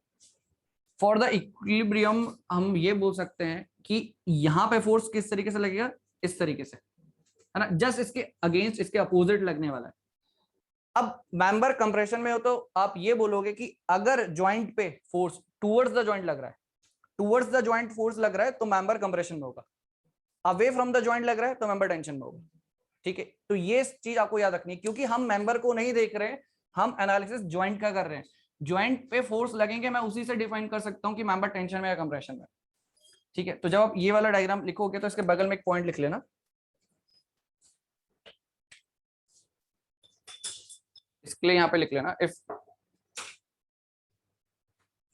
फॉर द इक्विलिब्रियम हम ये बोल सकते हैं कि यहां पे फोर्स किस तरीके से लगेगा, इस तरीके से, है ना, जस्ट इसके अगेंस्ट, इसके अपोजिट लगने वाला है। अब मेंबर कंप्रेशन में हो तो आप ये बोलोगे कि अगर ज्वाइंट पे फोर्स टूवर्ड्स द ज्वाइंट लग रहा है, टूवर्ड्स द ज्वाइंट फोर्स लग रहा है तो मेंबर कंप्रेशन में होगा, अवे फ्रॉम द ज्वाइंट लग रहा है तो मेंबर टेंशन में होगा। ठीक है, तो ये चीज आपको याद रखनी है, क्योंकि हम मेंबर को नहीं देख रहे हैं, हम एनालिसिस ज्वाइंट का कर रहे हैं। ज्वाइंट पे फोर्स लगेंगे, मैं उसी से डिफाइन कर सकता हूं कि मेंबर टेंशन में या कंप्रेशन में। ठीक है, तो जब आप ये वाला डायग्राम लिखोगे तो इसके बगल में एक पॉइंट लिख लेना, इसके लिए यहाँ पे लिख लेना, if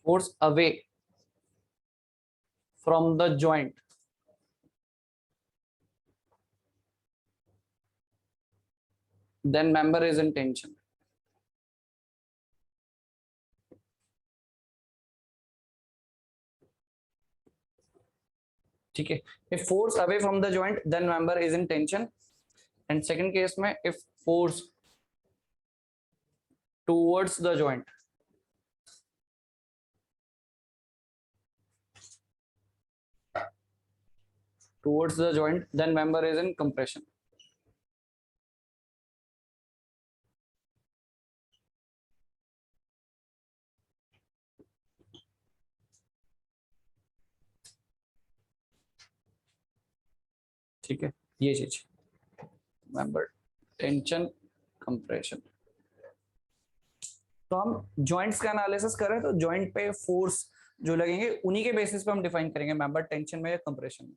force away from the joint then member is in tension. ठीक है, if force away from the joint then member is in tension, and second case में if force towards the joint then member is in compression. ठीक है, ये चीज member tension compression. तो हम joints का एनालिसिस कर रहे हैं, तो जॉइंट पे फोर्स जो लगेंगे उन्हीं के बेसिस पे हम डिफाइन करेंगे मेंबर टेंशन में या कंप्रेशन में।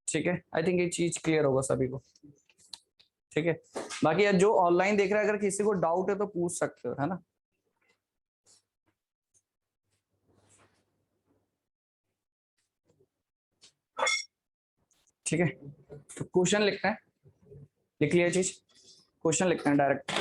ठीक है, आई थिंक ये चीज क्लियर होगा सभी को। ठीक है, बाकी जो ऑनलाइन देख रहा है अगर किसी को डाउट है तो पूछ सकते हो, है ना। ठीक है, तो क्वेश्चन लिखते हैं, लिख लिया चीज, क्वेश्चन लिखते हैं डायरेक्ट।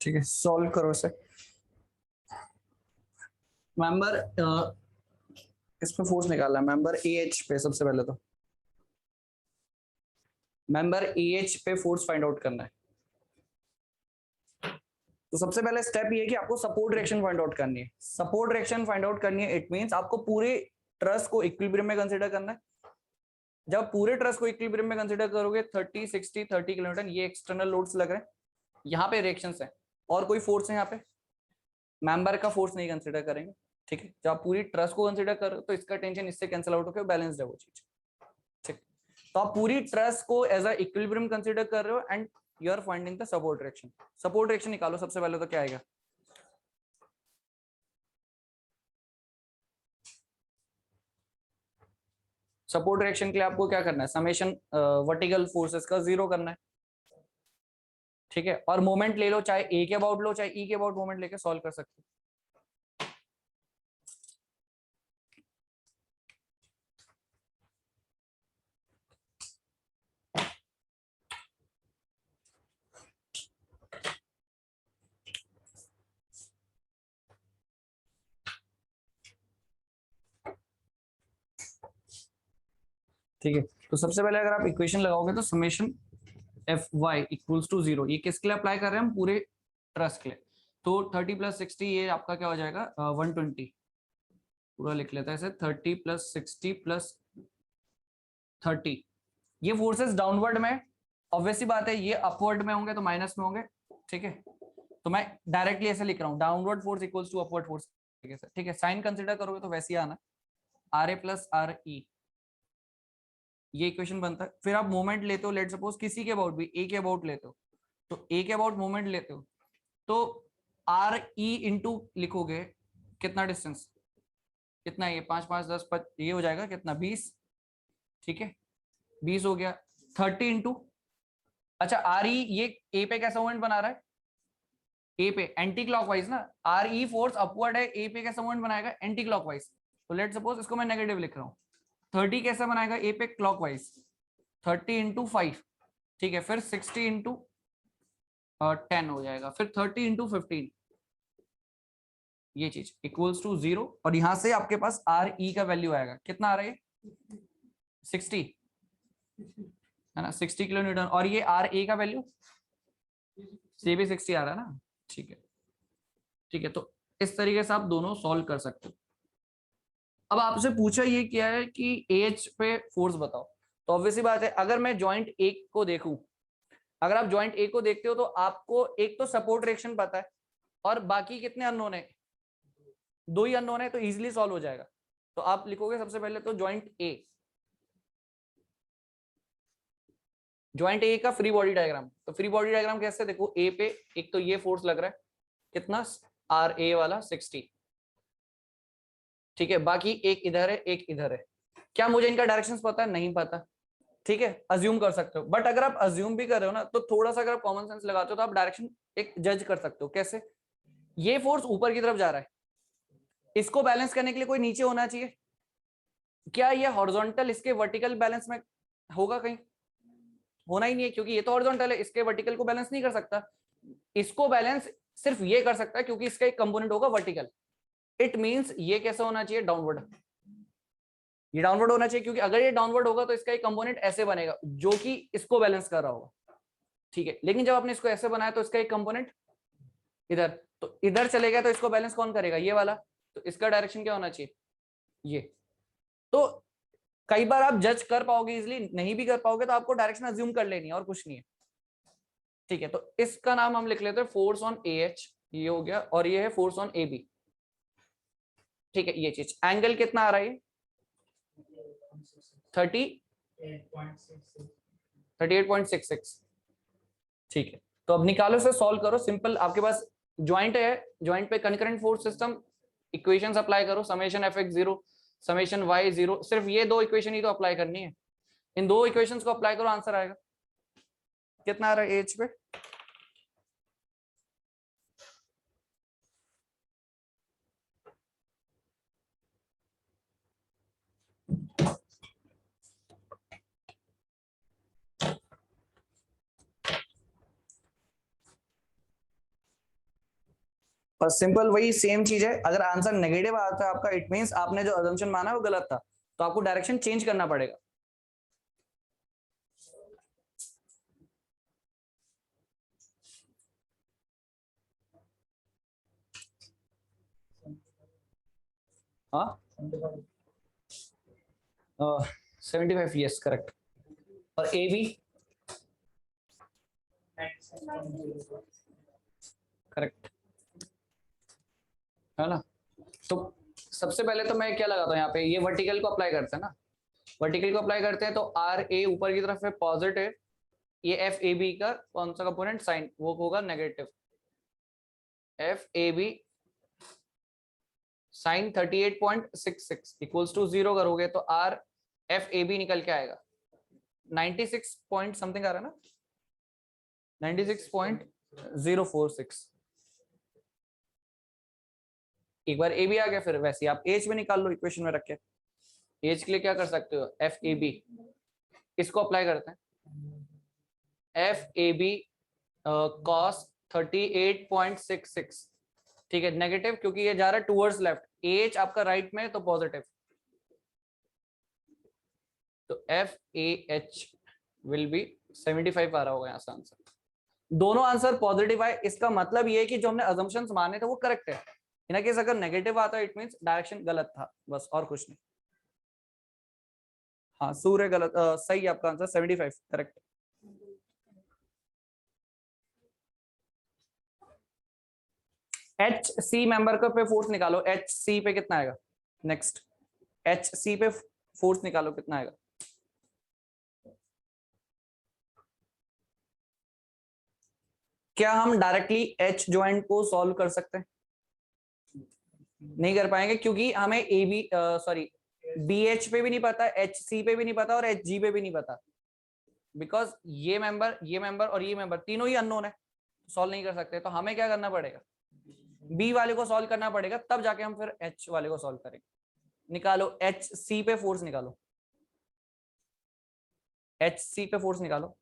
ठीक है, सॉल्व करो इसे। मेंबर इस पे फोर्स निकालना है, मेंबर ए एच पे सबसे पहले तो मेंबर ए एच पे फोर्स फाइंड आउट करना है। तो सबसे पहले स्टेप ये है कि आपको सपोर्ट डायरेक्शन फाइंड आउट करनी है। सपोर्ट डायरेक्शन फाइंड आउट करनी है, इट मींस आपको पूरे ट्रस को इक्विलिब्रियम में कंसीडर करना है। जब पूरे ट्रस को इक्विलिब्रियम में कंसीडर करोगे 30 60 30 किलोमीटर, ये एक्सटर्नल लोड्स लग रहे हैं, यहाँ पे रिएक्शंस है और कोई फोर्स है यहाँ पे, मेंबर का फोर्स नहीं कंसीडर करेंगे। ठीक है, जब आप पूरी ट्रस को कंसीडर करो तो इसका टेंशन इससे कैंसिल आउट होकर बैलेंस्ड है वो चीज। ठीक, तो आप पूरी ट्रस को एज अ इक्विलिब्रियम कंसीडर कर रहे हो and you are finding the support direction. Support direction निकालो सबसे पहले, तो क्या आएगा? सपोर्ट डायरेक्शन के लिए आपको क्या करना है? समेशन वर्टिकल फोर्सेस का जीरो करना है। ठीक है, और मोमेंट ले लो, चाहे ए के अबाउट लो चाहे ई के अबाउट मोमेंट लेके सॉल्व कर सकते हो। ठीक है, तो सबसे पहले अगर आप इक्वेशन लगाओगे तो summation F Y equals to zero, ये किसके लिए अप्लाई कर रहे हैं हम? पूरे ट्रस के लिए। तो 30 + 60 ये आपका क्या हो जाएगा? 120। पूरा लिख लेता है इसे, 30 + 60 + 30। ये फोर्सेस डाउनवर्ड में, ऑब्वियसली बात है, ये अपवर्ड में होंगे तो माइनस में होंगे। ठीक है, तो मैं डायरेक्टली ऐसे लिख रहा हूँ, downward force equals to upward force. ठीक है, साइन कंसिडर करोगे तो वैसे ही आना, R A plus R E, ये इक्वेशन बनता है। फिर आप मोमेंट लेते हो, लेट सपोज किसी के अबाउट भी, ए के अबाउट लेते हो, तो ए के अबाउट मोमेंट लेते हो तो आर ई इंटू लिखोगे, कितना डिस्टेंस, कितना ये 5 5 10 ये हो जाएगा कितना? 20। ठीक है, 20 हो गया। 30 इंटू, अच्छा आर ई ये ए पे कैसा मोमेंट बना रहा है? ए पे एंटी क्लॉकवाइज ना, आर ई फोर्स अपवर्ड है, ए पे कैसा मोमेंट बनाएगा? Anti clockwise. तो लेट सपोज इसको मैं नेगेटिव लिख रहा हूँ, 30 कैसा बनाएगा ए पे? क्लॉकवाइज। 30 इंटू 5, ठीक है, फिर 60 इंटू 10 हो जाएगा, फिर 30 इंटू 15, ये चीज इक्वल्स टू 0। और यहां से आपके पास आर ई का वैल्यू आएगा, कितना आ रहा है? 60 है ना, 60 किलो न्यूटन। और ये आर ए का वैल्यू से भी 60 आ रहा है ना। ठीक है, ठीक है, तो इस तरीके से आप दोनों सॉल्व कर सकते हो। अब आपसे पूछा ये क्या है कि एच पे फोर्स बताओ, तो ऑब्वियसली बात है, अगर मैं जॉइंट ए को देखूं, अगर आप जॉइंट ए को देखते हो तो आपको एक तो सपोर्ट डायरेक्शन पता है और बाकी कितने अननोन है? 2 ही अननोन है, तो इजीली सॉल्व हो जाएगा। तो आप लिखोगे सबसे पहले तो जॉइंट ए, जॉइंट ए का फ्री बॉडी डायग्राम। तो फ्री बॉडी डायग्राम कैसे? देखो, ए पे एक तो ये फोर्स लग रहा है, कितना? आर ए वाला 60। ठीक है, बाकी एक इधर है एक इधर है। क्या मुझे इनका डायरेक्शंस पता है? नहीं पता। ठीक है, अज्यूम कर सकते हो, बट अगर आप अज्यूम भी कर रहे हो ना, तो थोड़ा सा अगर आप कॉमन सेंस लगाते हो तो आप डायरेक्शन एक जज कर सकते हो। कैसे? ये फोर्स ऊपर की तरफ जा रहा है, इसको बैलेंस करने के लिए कोई नीचे होना चाहिए। क्या ये हॉरिजॉन्टल इसके वर्टिकल बैलेंस में होगा? कहीं होना ही नहीं है, क्योंकि ये तो हॉरिजॉन्टल है, इसके वर्टिकल को बैलेंस नहीं कर सकता। इसको बैलेंस सिर्फ ये कर सकता है क्योंकि इसका एक कंपोनेंट होगा वर्टिकल। इट मींस ये कैसा होना चाहिए? डाउनवर्ड। ये डाउनवर्ड होना चाहिए, क्योंकि अगर ये डाउनवर्ड होगा तो इसका एक कंपोनेंट ऐसे बनेगा जो कि इसको बैलेंस कर रहा होगा। ठीक है, लेकिन जब आपने इसको ऐसे बनाया तो इसका एक कंपोनेंट इधर, तो इधर चलेगा तो इसको बैलेंस कौन करेगा? ये वाला। तो इसका डायरेक्शन क्या होना चाहिए? ये। तो कई बार आप जज कर पाओगे इजिली, नहीं भी कर पाओगे तो आपको डायरेक्शन अज्यूम कर लेनी है और कुछ नहीं है। ठीक है, तो इसका नाम हम लिख लेते हैं फोर्स ऑन ए एच, ये हो गया, और ये है फोर्स ऑन ए बी। ठीक है, ये चीज एंगल कितना आ रहा है? 38.66। ठीक है, तो अब निकालो से सॉल्व करो, सिंपल। आपके पास ज्वाइंट है, ज्वाइंट पे concurrent force system, equations apply करो, summation F X 0, summation Y 0, सिर्फ ये 2 इक्वेशन ही तो अप्लाई करनी है। इन 2 इक्वेशंस को अप्लाई करो, आंसर आएगा। कितना आ रहा है एच पे? और सिंपल वही सेम चीज है, अगर आंसर नेगेटिव आता है आपका, इट मींस आपने जो अजम्पशन माना वो गलत था, तो आपको डायरेक्शन चेंज करना पड़ेगा। हाँ 75, यस करेक्ट। और ए बी करेक्ट है ना। तो सबसे पहले तो मैं क्या लगाता हूँ यहाँ पे, ये वर्टिकल को अप्लाई करते हैं ना, वर्टिकल को अप्लाई करते हैं तो आर ए ऊपर की तरफ है पॉजिटिव, ये एफ ए बी का कौन सा कंपोनेंट साइन वो होगा negative, F A B sine 38.66 equals to 0 करोगे तो आर एफ ए बी निकल के आएगा 96 पॉइंट समथिंग आ रहा है ना, 96.046। एक बार ए बी आ गया, फिर वैसे आप एच में निकाल लो इक्वेशन में रख के। एच के लिए क्या कर सकते हो, एफ ए बी, इसको अप्लाई करते हैं, एफ ए बी कॉस 38.66, ठीक है नेगेटिव क्योंकि ये जा रहा है टूवर्ड्स लेफ्ट, एच आपका राइट में तो पॉजिटिव, तो F A H will be 75 आ रहा होगा यहाँ से आंसर। दोनों आंसर पॉजिटिव आए, इसका मतलब ये है कि जो हमने अजम्पशंस माने थे वो करेक्ट है। इन केस अगर नेगेटिव आता है इट मींस डायरेक्शन गलत था, बस और कुछ नहीं। हाँ सूर्य गलत, सही है आपका answer 75 correct. H C member का पे फोर्स निकालो, एच सी पे कितना आएगा, नेक्स्ट एच सी पे फोर्स निकालो कितना आएगा। क्या हम डायरेक्टली एच ज्वाइंट को सॉल्व कर सकते हैं, नहीं कर पाएंगे क्योंकि हमें A B sorry B H पे भी नहीं पता, एच सी पे भी नहीं पता और एच जी पे भी नहीं पता, बिकॉज ये मेंबर और ये मेंबर तीनों ही अननोन है, सॉल्व नहीं कर सकते। तो हमें क्या करना पड़ेगा, बी वाले को सॉल्व करना पड़ेगा, तब जाके हम फिर एच वाले को सॉल्व करेंगे। निकालो एच सी पे फोर्स निकालो, एच सी पे फोर्स निकालो।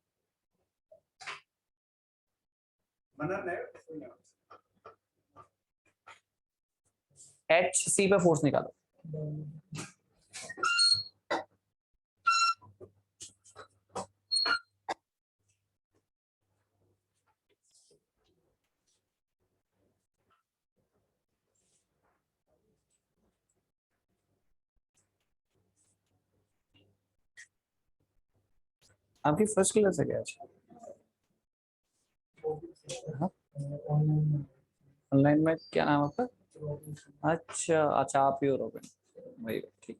एच सी पे फोर्स निकालो। आपकी फर्स्ट क्लास है क्या आज? ऑनलाइन में क्या नाम आपका? अच्छा अच्छा आप ही हो रोबिन, वही ठीक।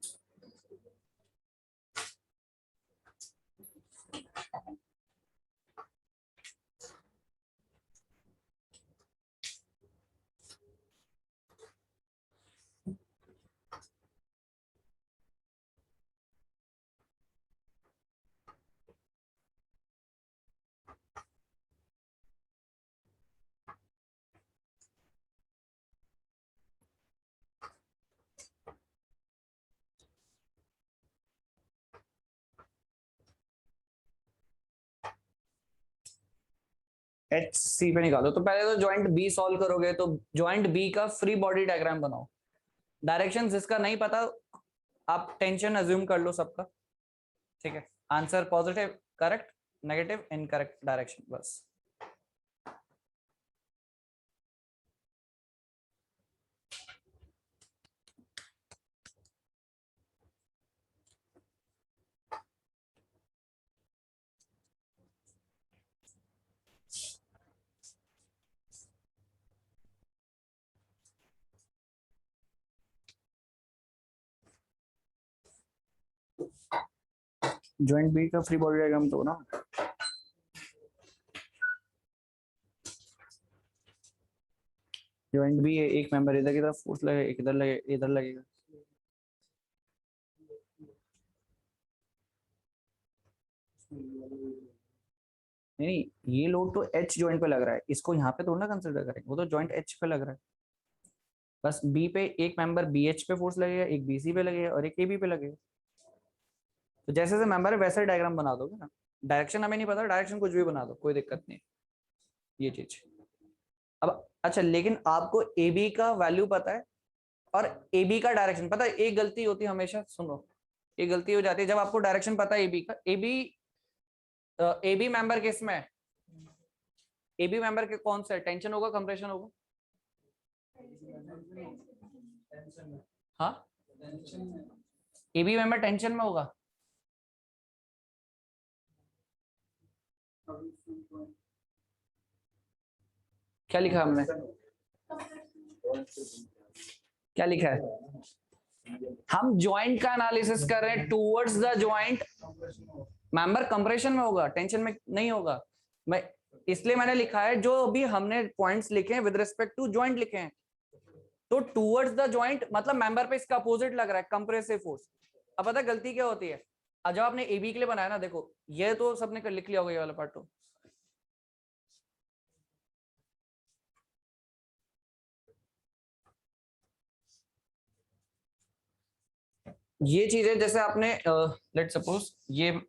एच सी पे निकालो, तो पहले तो ज्वाइंट बी सॉल्व करोगे, तो ज्वाइंट बी का फ्री बॉडी डायग्राम बनाओ। डायरेक्शन जिसका नहीं पता आप टेंशन अज्यूम कर लो सबका, ठीक है। Answer positive correct, negative incorrect direction, बस। ज्वाइंट बी का फ्री बॉडी डायग्राम तो ना, ज्वाइंट बी एक मेंबर इधर की तरफ फोर्स लगे, एक इधर लगे, इधर लगेगा। नहीं ये लोड तो एच ज्वाइंट पे लग रहा है, इसको यहाँ पे थोड़ा ना कंसिडर करेंगे, वो तो ज्वाइंट एच पे लग रहा है। बस बी पे एक मेंबर बी एच पे फोर्स लगेगा, एक बी सी पे लगेगा और एक ए बी पे लगेगा। तो जैसे जैसे मेंबर है वैसे डायग्राम बना दोगे ना। डायरेक्शन हमें नहीं पता, डायरेक्शन कुछ भी बना दो कोई दिक्कत नहीं, ये चीज। अब अच्छा, लेकिन आपको ए बी का वैल्यू पता है और ए बी का डायरेक्शन पता है। एक गलती होती है हमेशा, सुनो, एक गलती हो जाती है जब आपको डायरेक्शन पता है ए बी का। ए बी मेंबर किस में है? ए बी मेंबर के कौन सा है? टेंशन होगा, कंप्रेशन होगा? हाँ, ए बी मेंबर टेंशन में होगा। क्या लिखा हमने? क्या लिखा है? हम ज्वाइंट का एनालिसिस कर रहे हैं towards the joint member. Compression में होगा, टेंशन में नहीं होगा। मैं इसलिए मैंने लिखा है जो अभी हमने पॉइंट्स लिखे हैं विद रिस्पेक्ट टू ज्वाइंट लिखे हैं। तो टूवर्ड्स द ज्वाइंट मतलब मेंबर पे इसका अपोजिट लग रहा है, कंप्रेसिव फोर्स। अब पता गलती क्या होती है? जब आपने ए बी के लिए बनाया ना, देखो ये तो सबने लिख लिया होगा ये वाला पार्ट। तो ये चीजें जैसे आपने लेट सपोज ये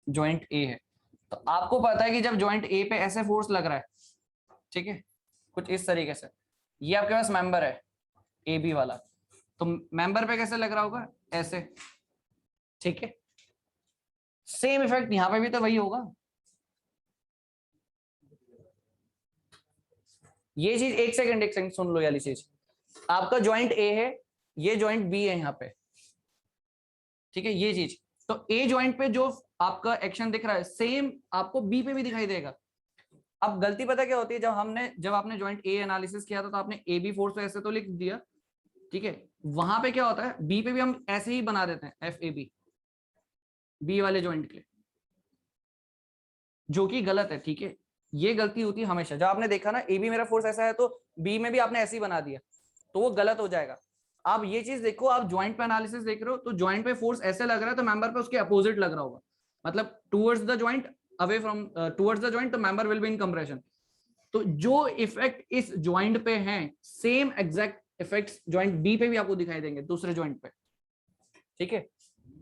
जॉइंट ए है, तो आपको पता है कि जब जॉइंट ए पे ऐसे फोर्स लग रहा है, ठीक है, कुछ इस तरीके से, ये आपके पास मेंबर है ए बी वाला, तो मेंबर पे कैसे लग रहा होगा? ऐसे, ठीक है। सेम इफेक्ट यहां पे भी तो वही होगा। ये चीज एक सेकंड सुन लो, वाली चीज, आपका जॉइंट ए है, ये जॉइंट बी है यहाँ पे, ठीक है, ये चीज। तो ए जॉइंट पे जो आपका एक्शन दिख रहा है सेम आपको बी पे भी दिखाई देगा। अब गलती पता क्या होती है? जब आपने जॉइंट ए एनालिसिस किया था तो आपने ए बी फोर्स तो ऐसे तो लिख दिया, ठीक है। वहां पे क्या होता है, बी पे भी हम ऐसे ही बना देते हैं, एफ ए बी, बी वाले जॉइंट के लिए, जो कि गलत है, ठीक है। ये गलती होती है हमेशा। जब आपने देखा ना ए बी मेरा फोर्स ऐसा है तो बी में भी आपने ऐसे ही बना दिया, तो वो गलत हो जाएगा। आप ये चीज देखो, आप ज्वाइंट पे एनालिसिस देख रहे हो तो ज्वाइंट पे फोर्स ऐसे लग रहा है तो मेंबर पे उसके अपोजिट लग रहा होगा, मतलब towards the joint, away from towards the joint, तो member will be in compression. तो जो इफेक्ट इस ज्वाइंट पे हैं same exact effects joint B पे भी आपको दिखाई देंगे, दूसरे ज्वाइंट पे, ठीक है।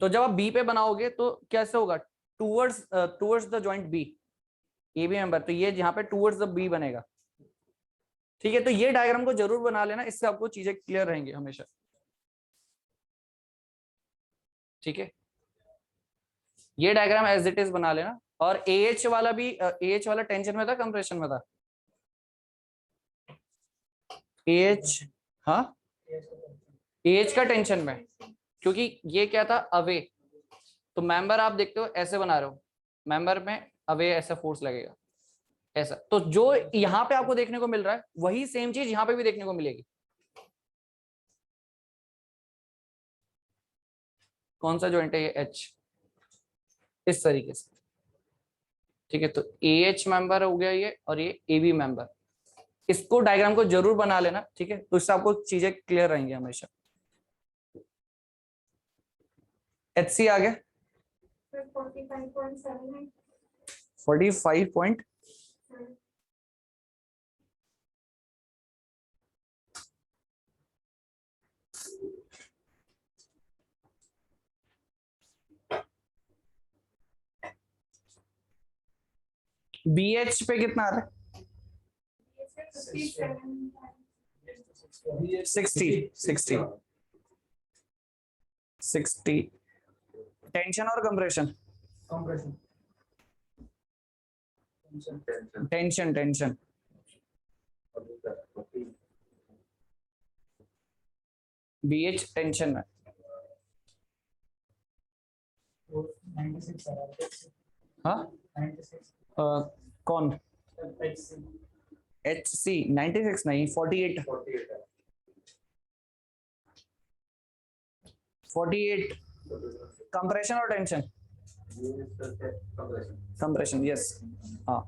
तो जब आप बी पे बनाओगे तो कैसे होगा? Towards the joint B, A B member, तो ये यहाँ पे टुवर्ड्स द बी बनेगा, ठीक है। तो ये डायग्राम को जरूर बना लेना, इससे आपको चीजें क्लियर रहेंगी हमेशा, ठीक है। ये डायग्राम एज इट इज बना लेना। और एएच वाला भी, एएच वाला टेंशन में था कंप्रेशन में था? एएच, हाँ, एएच का टेंशन में, क्योंकि ये क्या था, अवे। तो मेंबर आप देखते हो ऐसे बना रहे हो, मेंबर में अवे ऐसा फोर्स लगेगा ऐसा। तो जो यहाँ पे आपको देखने को मिल रहा है वही सेम चीज यहाँ पे भी देखने को मिलेगी। कौन सा ज्वाइंट है ये? एच, इस तरीके से, ठीक है। तो ए एच मेंबर हो गया ये, और ये ए बी मेंबर। इसको डायग्राम को जरूर बना लेना, ठीक है, तो इससे आपको चीजें क्लियर रहेंगी हमेशा। एच सी आ गया 45 बी एच पे कितना आ रहा है? 60 टेंशन और compression? Tension tension B H tension में। हाँ, कौन? एच सी 96 नहीं, 48 48 कंप्रेशन और टेंशन? कंप्रेशन, यस, हाँ।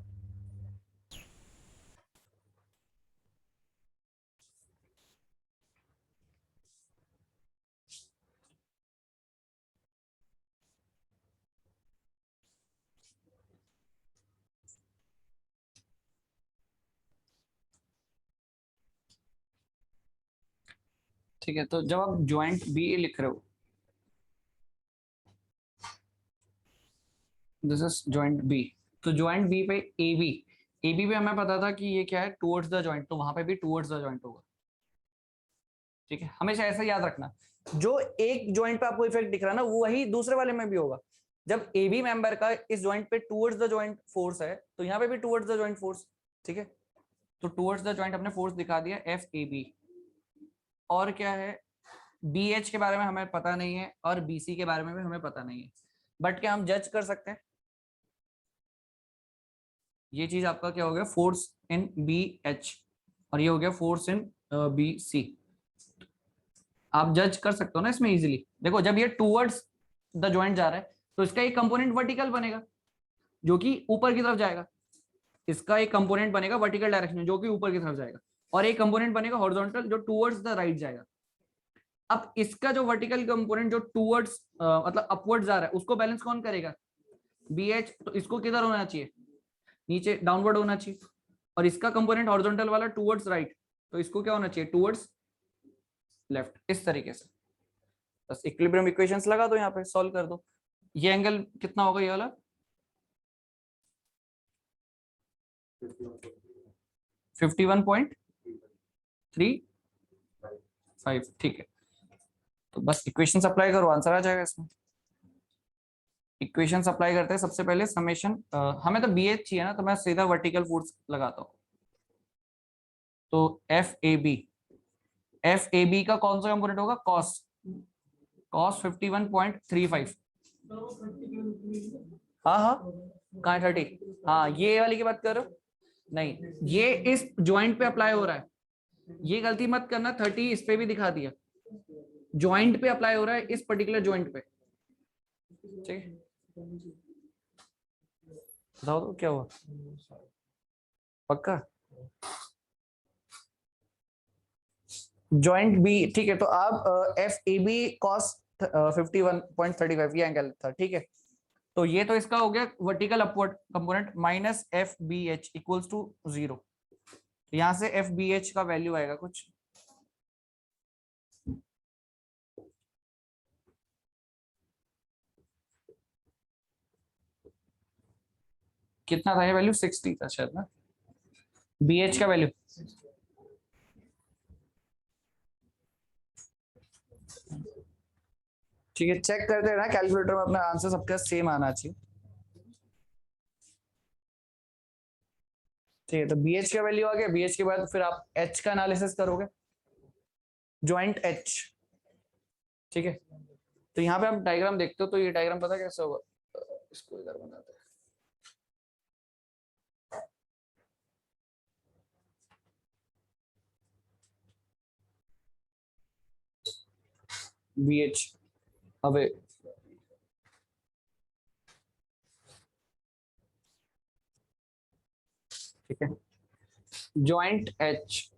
ठीक है, तो जब आप ज्वाइंट बी लिख रहे हो, दिस इज ज्वाइंट बी, तो ज्वाइंट बी पे ए बी, ए बी पे हमें पता था कि ये क्या है, टुवर्ड्स द जॉइंट, तो वहां पे भी टुवर्ड्स द जॉइंट होगा। ठीक है, हमेशा ऐसा याद रखना, जो एक जॉइंट पे आपको इफेक्ट दिख रहा है ना, वो वही दूसरे वाले में भी होगा। जब ए बी मेंबर का इस जॉइंट पे टुवर्ड्स द जॉइंट फोर्स है, तो यहाँ पे भी टुवर्ड्स द जॉइंट फोर्स। ठीक है, तो टुवर्ड्स द जॉइंट हमने फोर्स दिखा दिया एफ ए बी। और क्या है, बी एच के बारे में हमें पता नहीं है और बी सी के बारे में भी हमें पता नहीं है, बट क्या हम जज कर सकते हैं, ये चीज आपका क्या हो गया, फोर्स इन बी एच, और ये हो गया फोर्स इन बी सी। आप जज कर सकते हो ना इसमें इजीली। देखो जब ये टुवर्ड्स द जॉइंट जा रहा है तो इसका एक कंपोनेंट वर्टिकल बनेगा जो कि ऊपर की तरफ जाएगा, इसका एक कंपोनेंट बनेगा वर्टिकल डायरेक्शन जो कि ऊपर की तरफ जाएगा, और एक कंपोनेंट बनेगा हॉरिजॉन्टल जो टुवर्ड्स द राइट जाएगा। अब इसका जो वर्टिकल कंपोनेंट जो टुवर्ड्स मतलब अपवर्ड जा रहा है उसको बैलेंस कौन करेगा, बी एच। तो इसको किधर होना चाहिए, नीचे डाउनवर्ड होना चाहिए, और इसका कंपोनेंट हॉरिजॉन्टल वाला टुवर्ड्स राइट, तो इसको क्या होना चाहिए, टुवर्ड्स लेफ्ट। इस तरीके से बस इक्विलिब्रियम इक्वेशंस लगा दो, यहाँ पे सॉल्व कर दो। ये एंगल कितना होगा, ये वाला 51.35। ठीक है, तो बस इक्वेशंस अप्लाई करो, आंसर आ जाएगा इसमें। इक्वेशंस अप्लाई करते हैं सबसे पहले समेशन, हमें तो बी एच चाहिए ना, तो मैं सीधा वर्टिकल फोर्स लगाता हूँ। तो F A B, F A B का कौन सा कंपोनेंट होगा, कॉस, कॉस 51.35। हाँ हाँ, कहाँ है 30, हाँ ये वाली की बात कर रहे हो, नहीं ये इस ज्वाइंट पे अप्लाई हो रहा है, ये गलती मत करना, 30 इस पे भी दिखा दिया, ज्वाइंट पे अप्लाई हो रहा है, इस पर्टिकुलर ज्वाइंट पे। ठीक है, बताओ तो क्या हुआ, पक्का ज्वाइंट बी। ठीक है, तो आप एफ ए बी कॉस 51.35 ये एंगल था। ठीक है, तो ये तो इसका हो गया vertical upward component minus F B H equals to 0। यहां से एफ बी एच का वैल्यू आएगा कुछ, कितना था ये वैल्यू, 60 था शायद ना, बी एच का वैल्यू। ठीक है, चेक करते हैं ना कैलकुलेटर में, अपना आंसर सबका सेम आना चाहिए। ठीक है, तो बी एच का वैल्यू आ गया, बी एच के बाद फिर आप एच का एनालिसिस करोगे, ज्वाइंट एच। ठीक है, तो यहाँ पे आप डायग्राम देखते हो, तो ये डायग्राम पता कैसे होगा, इसको इधर बनाते हैं, बी एच अवे, ठीक है, ज्वाइंट एच,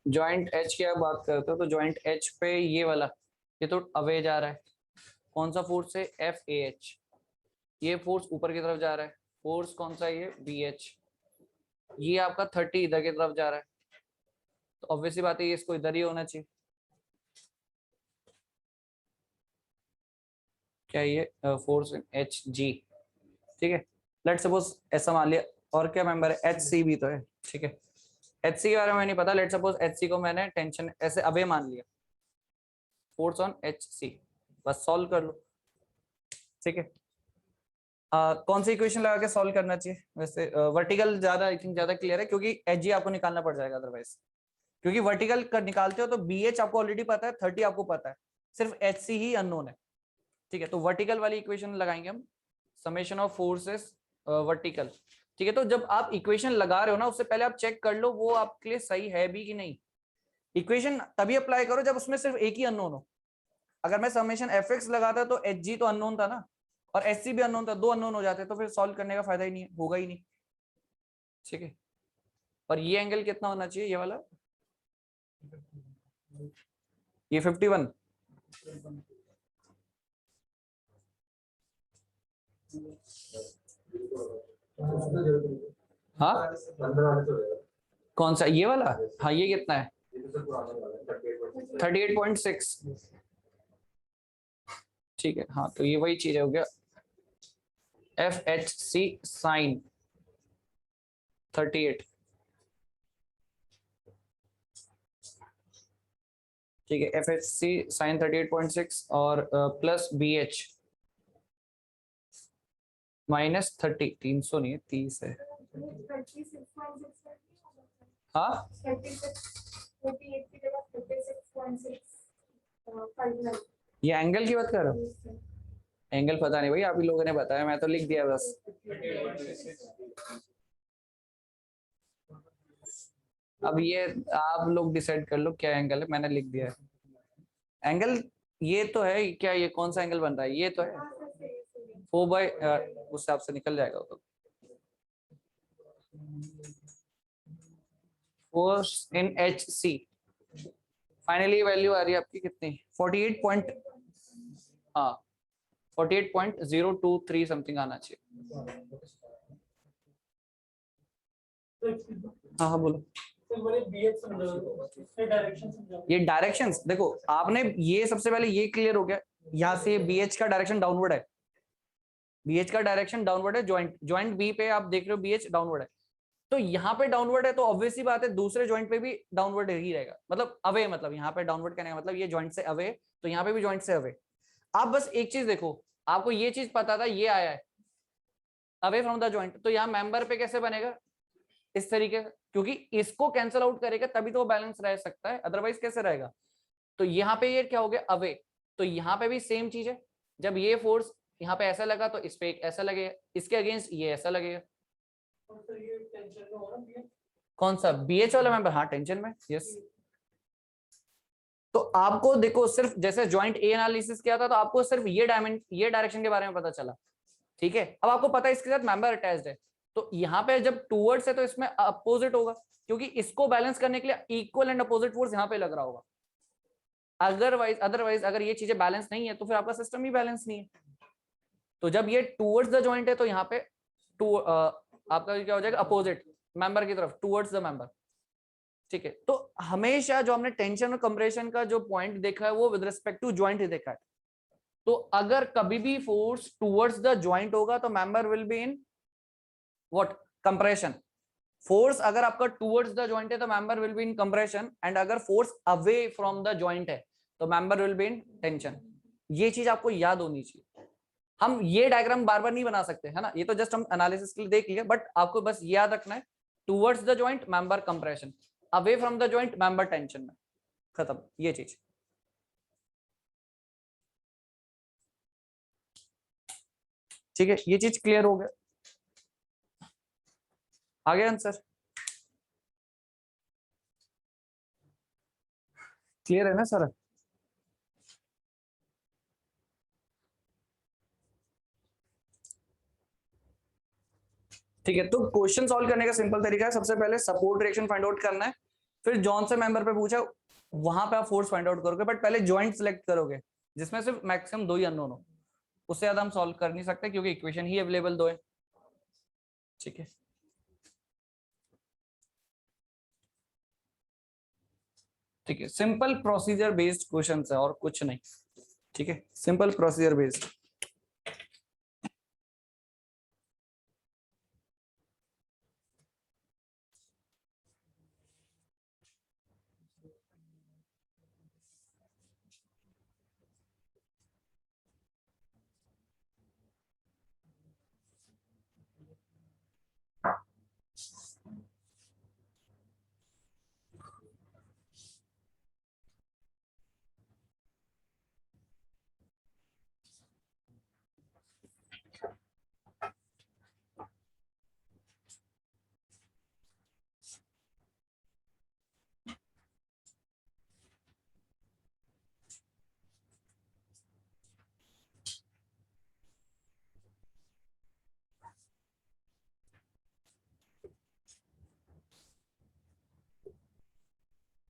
ज्वाइंट एच की आप बात करते हो तो ज्वाइंट एच पे ये वाला, ये तो अवे जा रहा है, कौन सा फोर्स है, एफ ए एच, ये फोर्स ऊपर की तरफ जा रहा है, फोर्स कौन सा है, ये बी एच, ये आपका 30 इधर की तरफ जा रहा है, तो ऑब्वियसली बात है ये इसको इधर ही होना चाहिए। क्या ये फोर्स एच जी, ठीक है, लेट सपोज ऐसा मान लिया, और क्या मेंबर है, एच सी भी तो है। ठीक है, एच सी के बारे में नहीं पता, लेट सपोज एच सी को मैंने टेंशन ऐसे अवे मान लिया, फोर्स ऑन एच सी, बस सॉल्व कर लो। ठीक है, कौन सी इक्वेशन लगा के सॉल्व करना चाहिए वैसे, वर्टिकल ज्यादा आई थिंक ज्यादा क्लियर है, क्योंकि एच जी आपको निकालना पड़ जाएगा अदरवाइज, क्योंकि वर्टिकल कर निकालते हो तो बी एच आपको ऑलरेडी पता है, 30 आपको पता है, सिर्फ एच सी ही अननोन है। ठीक है, तो वर्टिकल वाली इक्वेशन लगाएंगे हम, समेशन ऑफ फोर्सेस वर्टिकल। ठीक है, तो जब आप इक्वेशन लगा रहे हो ना, उससे पहले आप चेक कर लो वो आपके लिए सही है भी कि नहीं। इक्वेशन तभी अप्लाई करो जब उसमें सिर्फ एक ही अननोन हो। अगर मैं समेशन एफ एक्स लगाता तो एच जी तो अननोन था ना, और एच सी भी अननोन था, दो अननोन हो जाते तो फिर सॉल्व करने का फायदा ही नहीं है, होगा ही नहीं। ठीक है, और ये एंगल कितना होना चाहिए, ये वाला, ये 51, हाँ कौन सा, ये वाला, हाँ ये कितना है, 38.6। ठीक है, हाँ तो ये वही चीज हो गया, एफ एच सी साइन 38, ठीक है, एफ एच सी साइन 38.6 और प्लस बी एच माइनस 30, 300 नहीं है 30 है। हाँ ये एंगल की बात कर रहे हो? एंगल पता नहीं भाई, आप ही लोगों ने बताया, मैं तो लिख दिया बस। अब ये आप लोग डिसाइड कर लो क्या एंगल है, मैंने लिख दिया है एंगल। ये तो है क्या, ये कौन सा एंगल बन रहा है, ये तो है 4 बाय उस हिसाब से निकल जाएगा तो। Force in H C finally value आ रही है आपकी कितनी, 48 पॉइंट, हाँ 48.023 समथिंग आना चाहिए। हाँ हाँ बोलो। ये डायरेक्शंस देखो आपने, ये सबसे पहले ये क्लियर हो गया, यहाँ से बी एच का डायरेक्शन डाउनवर्ड है, बी एच का डायरेक्शन डाउनवर्ड है, ज्वाइंट बी पे आप देख रहे हो बी एच डाउनवर्ड है, तो यहाँ पे डाउनवर्ड है तो ऑब्वियसली बात है दूसरे ज्वाइंट पे भी डाउनवर्ड ही रहेगा, मतलब अवे, मतलब यहाँ पे डाउनवर्ड कहने का मतलब ये ज्वाइंट से अवे, तो यहाँ पे भी ज्वाइंट से अवे। आप बस एक चीज देखो, आपको ये चीज पता था ये आया है अवे फ्रॉम द ज्वाइंट, तो यहाँ मेंबर पे कैसे बनेगा इस तरीके से, क्योंकि इसको कैंसिल आउट करेगा तभी तो वो बैलेंस रह सकता है, अदरवाइज कैसे रहेगा। तो यहाँ पे ये क्या हो गया अवे, तो यहाँ पे भी सेम चीज है, जब ये फोर्स यहाँ पे ऐसा लगा तो इस पे एक ऐसा लगेगा, इसके अगेंस्ट ये ऐसा लगेगा। कौन सा बीएच वाला मेंबर, हाँ टेंशन में, यस। तो आपको देखो सिर्फ जैसे ज्वाइंट ए एनालिसिस किया था तो आपको सिर्फ ये डायरेक्शन के बारे में पता चला, ठीक है। अब आपको पता है इसके साथ मेंबर अटैच्ड है, तो यहाँ पे जब टूवर्ड्स है तो इसमें अपोजिट होगा, क्योंकि इसको बैलेंस करने के लिए इक्वल एंड अपोजिट फोर्स यहाँ पे लग रहा होगा। अदरवाइज अगर ये चीजें बैलेंस नहीं है तो फिर आपका सिस्टम ही बैलेंस नहीं है। तो जब ये टूवर्ड्स द जॉइंट है तो यहाँ पे आपका क्या हो जाएगा अपोजिट मेंबर की तरफ, टूवर्ड्स द मेंबर, ठीक है। तो हमेशा जो हमने टेंशन और कंप्रेशन का जो पॉइंट देखा है वो विद रिस्पेक्ट टू ज्वाइंट ही देखा है। तो अगर कभी भी फोर्स टूवर्ड्स द ज्वाइंट होगा तो member will be in what, compression. Force अगर आपका टूवर्ड्स द जॉइंट है तो member will be in compression, and अगर force away from the joint है तो member will be in tension. ये चीज आपको याद होनी चाहिए। हम ये डायग्राम बार बार नहीं बना सकते है ना, ये तो जस्ट हम एनालिसिस के लिए देख लिया, बट आपको बस याद रखना है towards the joint member compression, away from the joint member tension में, खत्म ये चीज। ठीक है, ये चीज क्लियर हो गया, आगे आंसर क्लियर है ना सर? ठीक है, तो क्वेश्चन सॉल्व करने का सिंपल तरीका है, सबसे पहले सपोर्ट रिएक्शन फाइंड आउट करना है, फिर जॉन से मेंबर पे पूछा वहां पे आप फोर्स फाइंड आउट करोगे, बट पहले जॉइंट सिलेक्ट करोगे जिसमें सिर्फ मैक्सिमम 2 ही अननोन हो, उससे ज्यादा हम सॉल्व कर नहीं सकते क्योंकि इक्वेशन ही अवेलेबल 2 है। ठीक है, ठीक है, सिंपल प्रोसीजर बेस्ड क्वेश्चन है और कुछ नहीं। ठीक है, सिंपल प्रोसीजर बेस्ड।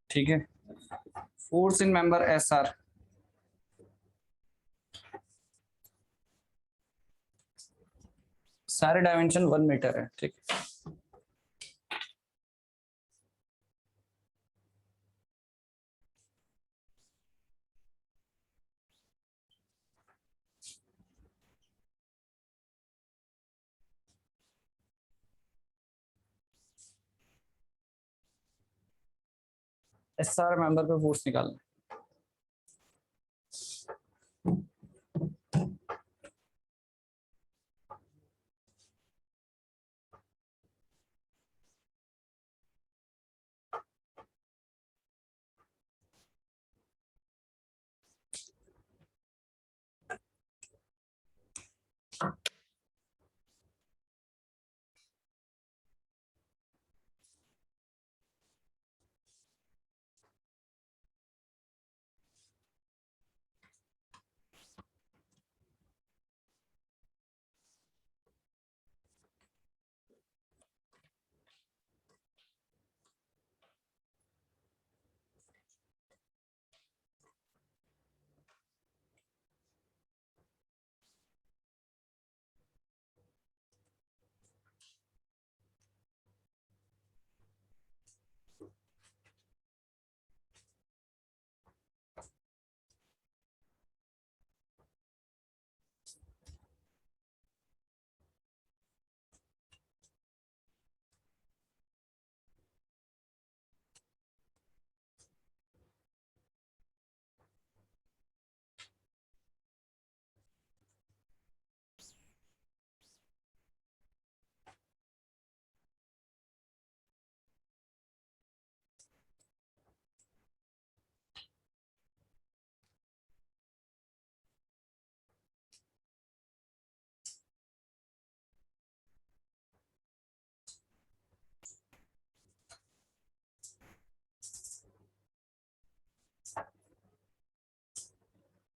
ठीक है, force in member S R, सारे डायमेंशन 1 मीटर है। ठीक है, एसआर मेंबर पे फोर्स निकालना।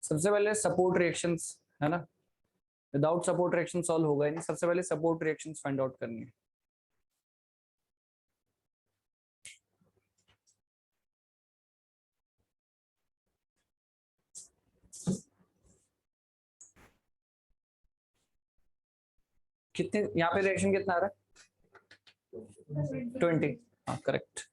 सबसे पहले सपोर्ट रिएक्शंस है ना, विदाउट सपोर्ट रिएक्शन सॉल्व होगा ही नहीं। सबसे पहले सपोर्ट रिएक्शंस फाइंड आउट करनी है। कितने यहाँ पे रिएक्शन कितना आ रहा है? 20। हाँ करेक्ट।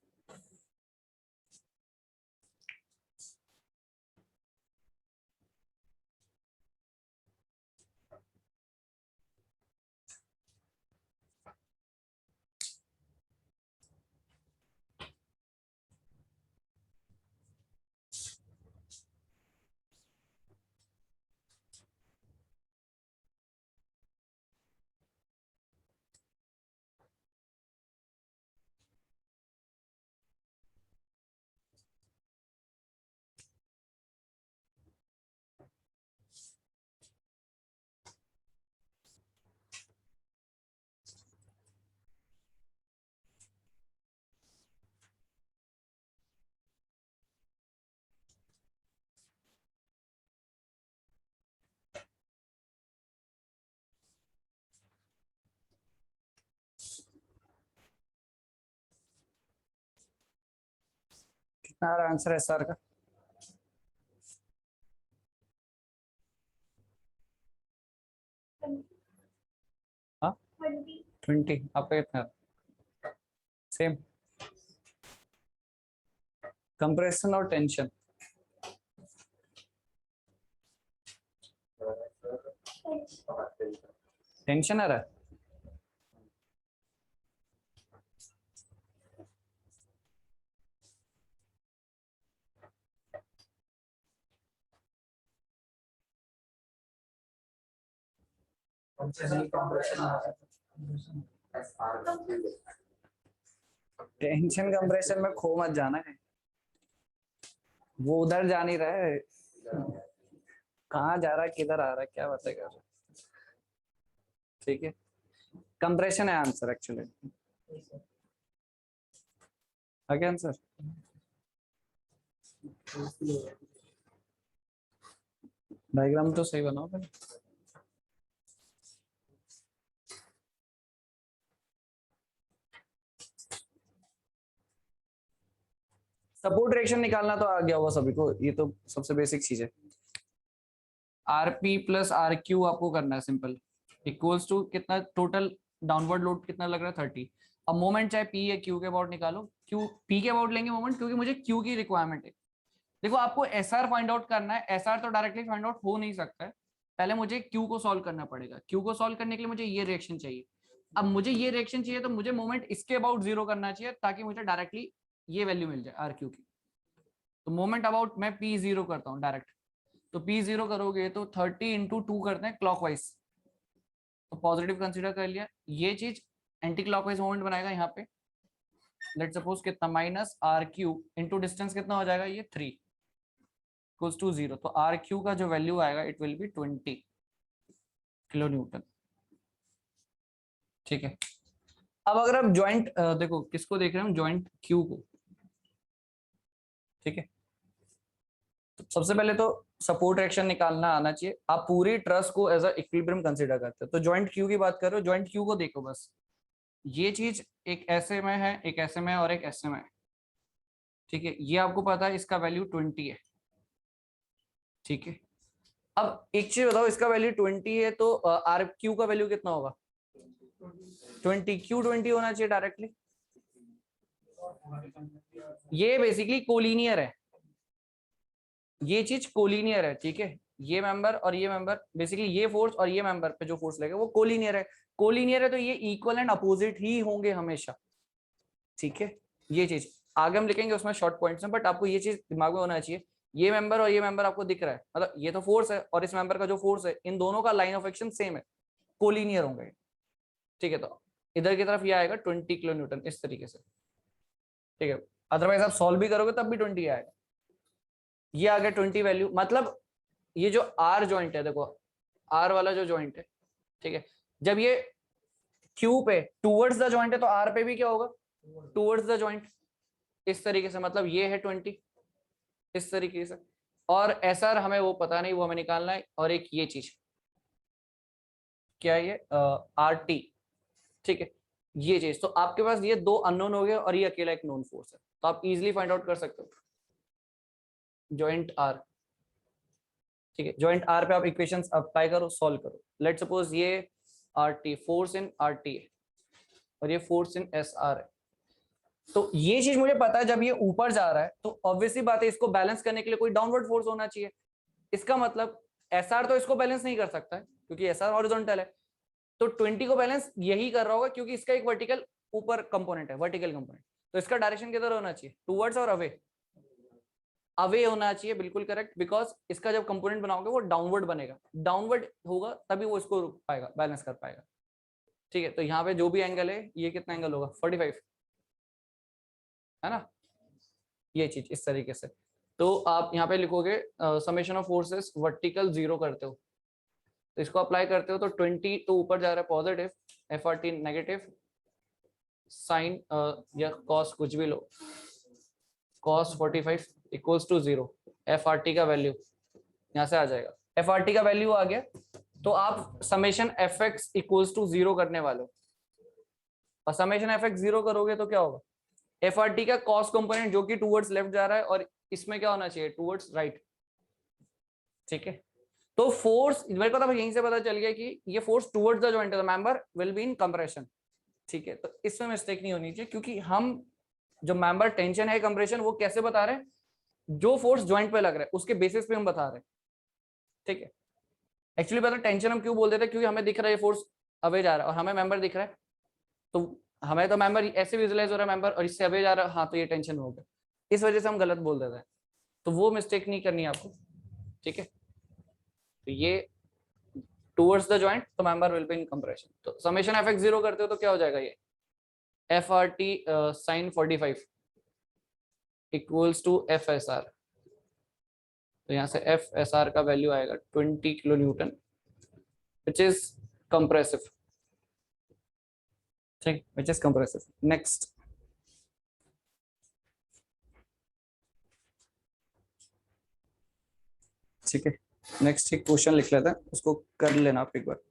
कितना आ रहा है आंसर एसआर का? हाँ 20। आपका कितना? सेम। कंप्रेशन और टेंशन। टेंशन आ रहा है। टेंशन कंप्रेशन में खो मत जाना है, वो उधर जा नहीं रहा है, कहाँ जा रहा है किधर आ रहा है क्या बताएगा। ठीक है, कंप्रेशन है आंसर एक्चुअली। आगे आंसर डायग्राम तो सही बनाओ पहले। सपोर्ट रिएक्शन निकालना तो आ गया होगा सभी को, ये तो सबसे बेसिक चीज है। आरपी प्लस आर क्यू आपको करना है सिंपल, इक्वल्स टू कितना टोटल डाउनवर्ड लोड कितना लग रहा है 30। अब मोमेंट चाहे पी या क्यू के अबाउट निकालो, क्यू पी के अबाउट लेंगे मोमेंट, क्योंकि मुझे क्यू की रिक्वायरमेंट है। देखो आपको एसआर फाइंड आउट करना है, एसआर तो डायरेक्टली फाइंड आउट हो नहीं सकता है, पहले मुझे क्यू को सॉल्व करना पड़ेगा। क्यू को सॉल्व करने के लिए मुझे ये रिएक्शन चाहिए। अब मुझे ये रिएक्शन चाहिए तो मुझे मोमेंट इसके अबाउट जीरो करना चाहिए, ताकि मुझे डायरेक्टली ये वैल्यू मिल जाए आर क्यू की। तो मोमेंट अबाउट मैं पी जीरो करता हूँ डायरेक्ट, तो पी जीरो करोगे तो 30 इंटू 2 करते हैं क्लॉकवाइज, तो पॉजिटिव कंसीडर कर लिया। ये चीज एंटी क्लॉकवाइज मोमेंट बनाएगा यहाँ पे, लेट सपोज कितना minus R Q into distance कितना हो जाएगा ये 3 इक्वल्स टू 0, तो आर क्यू का जो वैल्यू आएगा it will be 20 kilo Newton. ठीक है, अब अगर आप ज्वाइंट देखो किसको देख रहे हैं हम, ज्वाइंट क्यू को। ठीक है, तो सबसे पहले तो सपोर्ट रिएक्शन निकालना आना चाहिए। आप पूरी ट्रस को एज अ इक्विलिब्रियम कंसीडर करते हो, तो ज्वाइंट क्यू की बात कर रहे हो, ज्वाइंट क्यू को देखो बस, ये चीज एक ऐसे में है, एक ऐसे में और एक ऐसे में है। ठीक है, ये आपको पता है इसका वैल्यू 20 है। ठीक है, अब एक चीज बताओ, इसका वैल्यू 20 है तो आर क्यू का वैल्यू कितना होगा, 20, क्यू 20 होना चाहिए डायरेक्टली। ये बेसिकली कोलिनियर है, ये चीज कोलिनियर है। ठीक है, ये मेंबर और ये मेंबर, बेसिकली ये फोर्स और ये मेंबर पे जो फोर्स लगेगा वो कोलिनियर है। कोलिनियर है तो ये इक्वल एंड अपोजिट ही होंगे हमेशा। ठीक है, ये चीज आगे हम लिखेंगे उसमें शॉर्ट पॉइंट्स में, बट आपको ये चीज दिमाग में होना चाहिए, ये मेंबर और ये मेंबर आपको दिख रहा है, मतलब ये तो फोर्स है और इस मेंबर का जो फोर्स है, इन दोनों का लाइन ऑफ एक्शन सेम है, कोलिनियर होंगे। ठीक है, तो इधर की तरफ ये आएगा 20 किलो न्यूटन इस तरीके से। ठीक है, अदरवाइज आप सॉल्व भी करोगे तब भी 20 आएगा। ये आ गया 20 वैल्यू, मतलब ये जो आर जॉइंट है, देखो आर वाला जो जॉइंट है, ठीक है, जब ये क्यू पे टूवर्ड्स द जॉइंट है तो आर पे भी क्या होगा, टूवर्ड्स द जॉइंट, इस तरीके से, मतलब ये है 20 इस तरीके से। और ऐसा हमें वो पता नहीं, वो हमें निकालना है। और एक ये चीज क्या है, ये आर टी। ठीक है, ये चीज, तो आपके पास ये दो अननोन हो गए और ये अकेला एक नोन फोर्स है, तो आप इजिली फाइंड आउट कर सकते हो जॉइंट आर। ठीक है, जॉइंट आर पे आप इक्वेशंस अप्लाई करो, सॉल्व करो। लेट सपोज ये R T, force in R T है और ये फोर्स इन एस आर है, तो ये चीज मुझे पता है जब ये ऊपर जा रहा है तो ऑब्वियसली बात है इसको बैलेंस करने के लिए कोई डाउनवर्ड फोर्स होना चाहिए। इसका मतलब एस आर तो इसको बैलेंस नहीं कर सकता है क्योंकि एस आर हॉरिजॉन्टल है, तो 20 को बैलेंस यही कर रहा होगा क्योंकि इसका एक वर्टिकल ऊपर कंपोनेंट है, वर्टिकल कंपोनेंट, तो इसका डायरेक्शन किधर होना चाहिए, टूवर्ड्स और अवे, अवे होना चाहिए, बिल्कुल करेक्ट, बिकॉज इसका जब कंपोनेंट बनाओगे वो डाउनवर्ड बनेगा, डाउनवर्ड होगा तभी वो इसको रुक पाएगा, बैलेंस कर पाएगा। ठीक है, तो यहाँ पे जो भी एंगल है ये कितना एंगल होगा, 45 है ना, ये चीज इस तरीके से। तो आप यहाँ पे लिखोगे समेशन ऑफ फोर्सेस वर्टिकल 0 करते हो, तो इसको अप्लाई करते हो तो 20 तो ऊपर जा रहा है positive, F R T negative, sine या कॉस कुछ भी लो, cos 45 equals to 0, F R T का वैल्यू यहाँ से आ जाएगा, एफ आर टी का वैल्यू आ गया, तो आप summation F X equals to 0 करने वाले हो, और समेशन एफ एक्स 0 करोगे तो क्या होगा, एफ आर टी का कॉस कंपोनेंट जो कि टूवर्ड्स लेफ्ट जा रहा है और इसमें क्या होना चाहिए, टूवर्ड्स राइट। ठीक है, तो फोर्स मेरे को तो यहीं से पता चल गया कि ये force towards the joint, the member will be in compression. ठीक है, तो इसमें मिस्टेक नहीं होनी चाहिए क्योंकि हम जो मेंबर टेंशन है कंप्रेशन वो कैसे बता रहे हैं, जो फोर्स ज्वाइंट पे लग रहा है उसके बेसिस पे हम बता रहे हैं। ठीक है, एक्चुअली पता टेंशन हम क्यों बोल देते हैं, क्योंकि हमें दिख रहा है फोर्स अवे जा रहा है और हमें मेंबर दिख रहा है, तो हमें तो मेंबर ऐसे विजुलाइज हो रहा है मेंबर और इससे अवे जा रहा है, हाँ तो ये टेंशन हो गया, इस वजह से हम गलत बोल देते हैं, तो वो मिस्टेक नहीं करनी है आपको। ठीक है, तो ये टूवर्ड्स द जॉइंट तो member will be in compression, तो समेशन एफ एक्स 0 करते हो तो क्या हो जाएगा, ये F R T sine 45 equals to F S R, तो यहाँ से एफ एस आर का वैल्यू आएगा 20 kilonewton which is compressive. ठीक, विच इज कंप्रेसिव। नेक्स्ट, ठीक है, नेक्स्ट एक क्वेश्चन लिख लेते हैं, उसको कर लेना आप एक बार।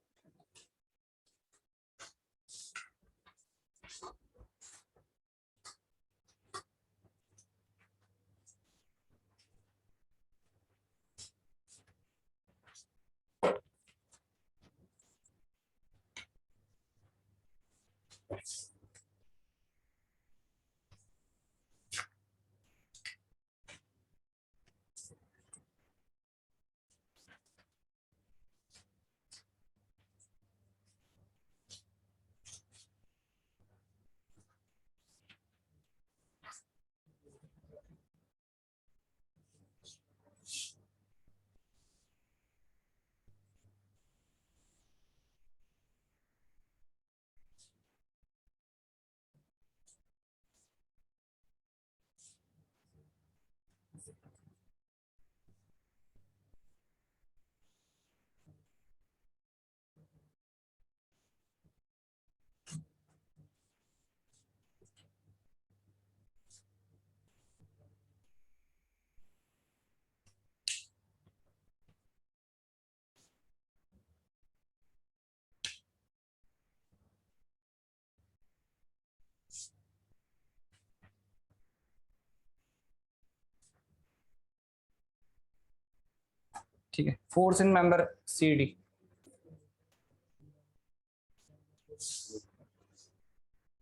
ठीक है, force in member C D,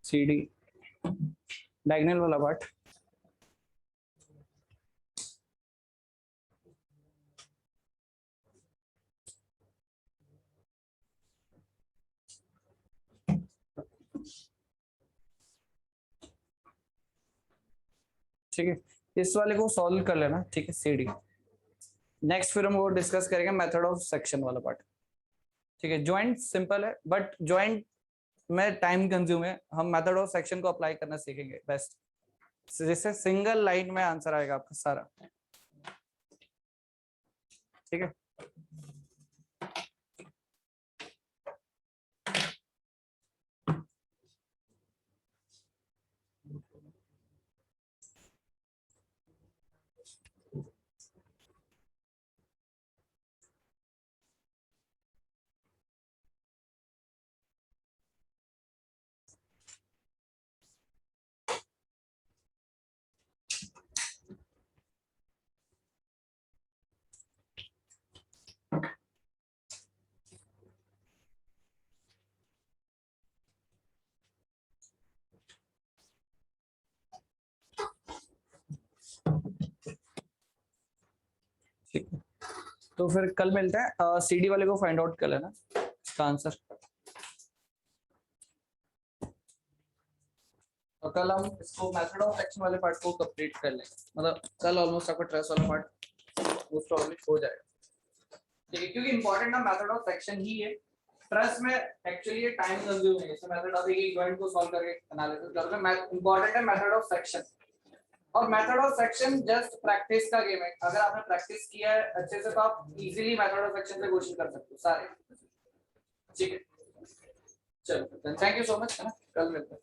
C D diagonal वाला पार्ट, ठीक है, इस वाले को सॉल्व कर लेना, ठीक है, सी डी। नेक्स्ट फिर हम वो डिस्कस करेंगे मेथड ऑफ सेक्शन वाला पार्ट, ठीक है। ज्वाइंट सिंपल है बट ज्वाइंट में टाइम कंज्यूम है, हम मेथड ऑफ सेक्शन को अप्लाई करना सीखेंगे बेस्ट, जिससे सिंगल लाइन में आंसर आएगा आपका सारा, ठीक है। ठीक है, तो फिर कल मिलते हैं, सीडी वाले को फाइंड आउट कर लेना इसका आंसर, और कल हम इसको मेथड ऑफ सेक्शन वाले पार्ट को कंप्लीट कर लेंगे, मतलब कल ऑलमोस्ट आपका ट्रेस वाला पार्ट मोस्ट प्रॉब्ली हो जाएगा, ठीक है, क्योंकि इंपॉर्टेंट ना मेथड ऑफ सेक्शन ही है। ट्रेस में एक्चुअली ये टाइम कंज्यूम है, इसमें मेथड ऑफ एक ज्वाइंट को सॉल्व करके एनालिसिस करना इंपॉर्टेंट है मेथड ऑफ सेक्शन, और method of section just practice का गेम है, अगर आपने प्रैक्टिस किया है अच्छे से तो आप इजीली मेथड ऑफ सेक्शन से क्वेश्चन कर सकते हो सारे, ठीक है। चलो थैंक यू सो मच, है ना, कल मिलते हैं।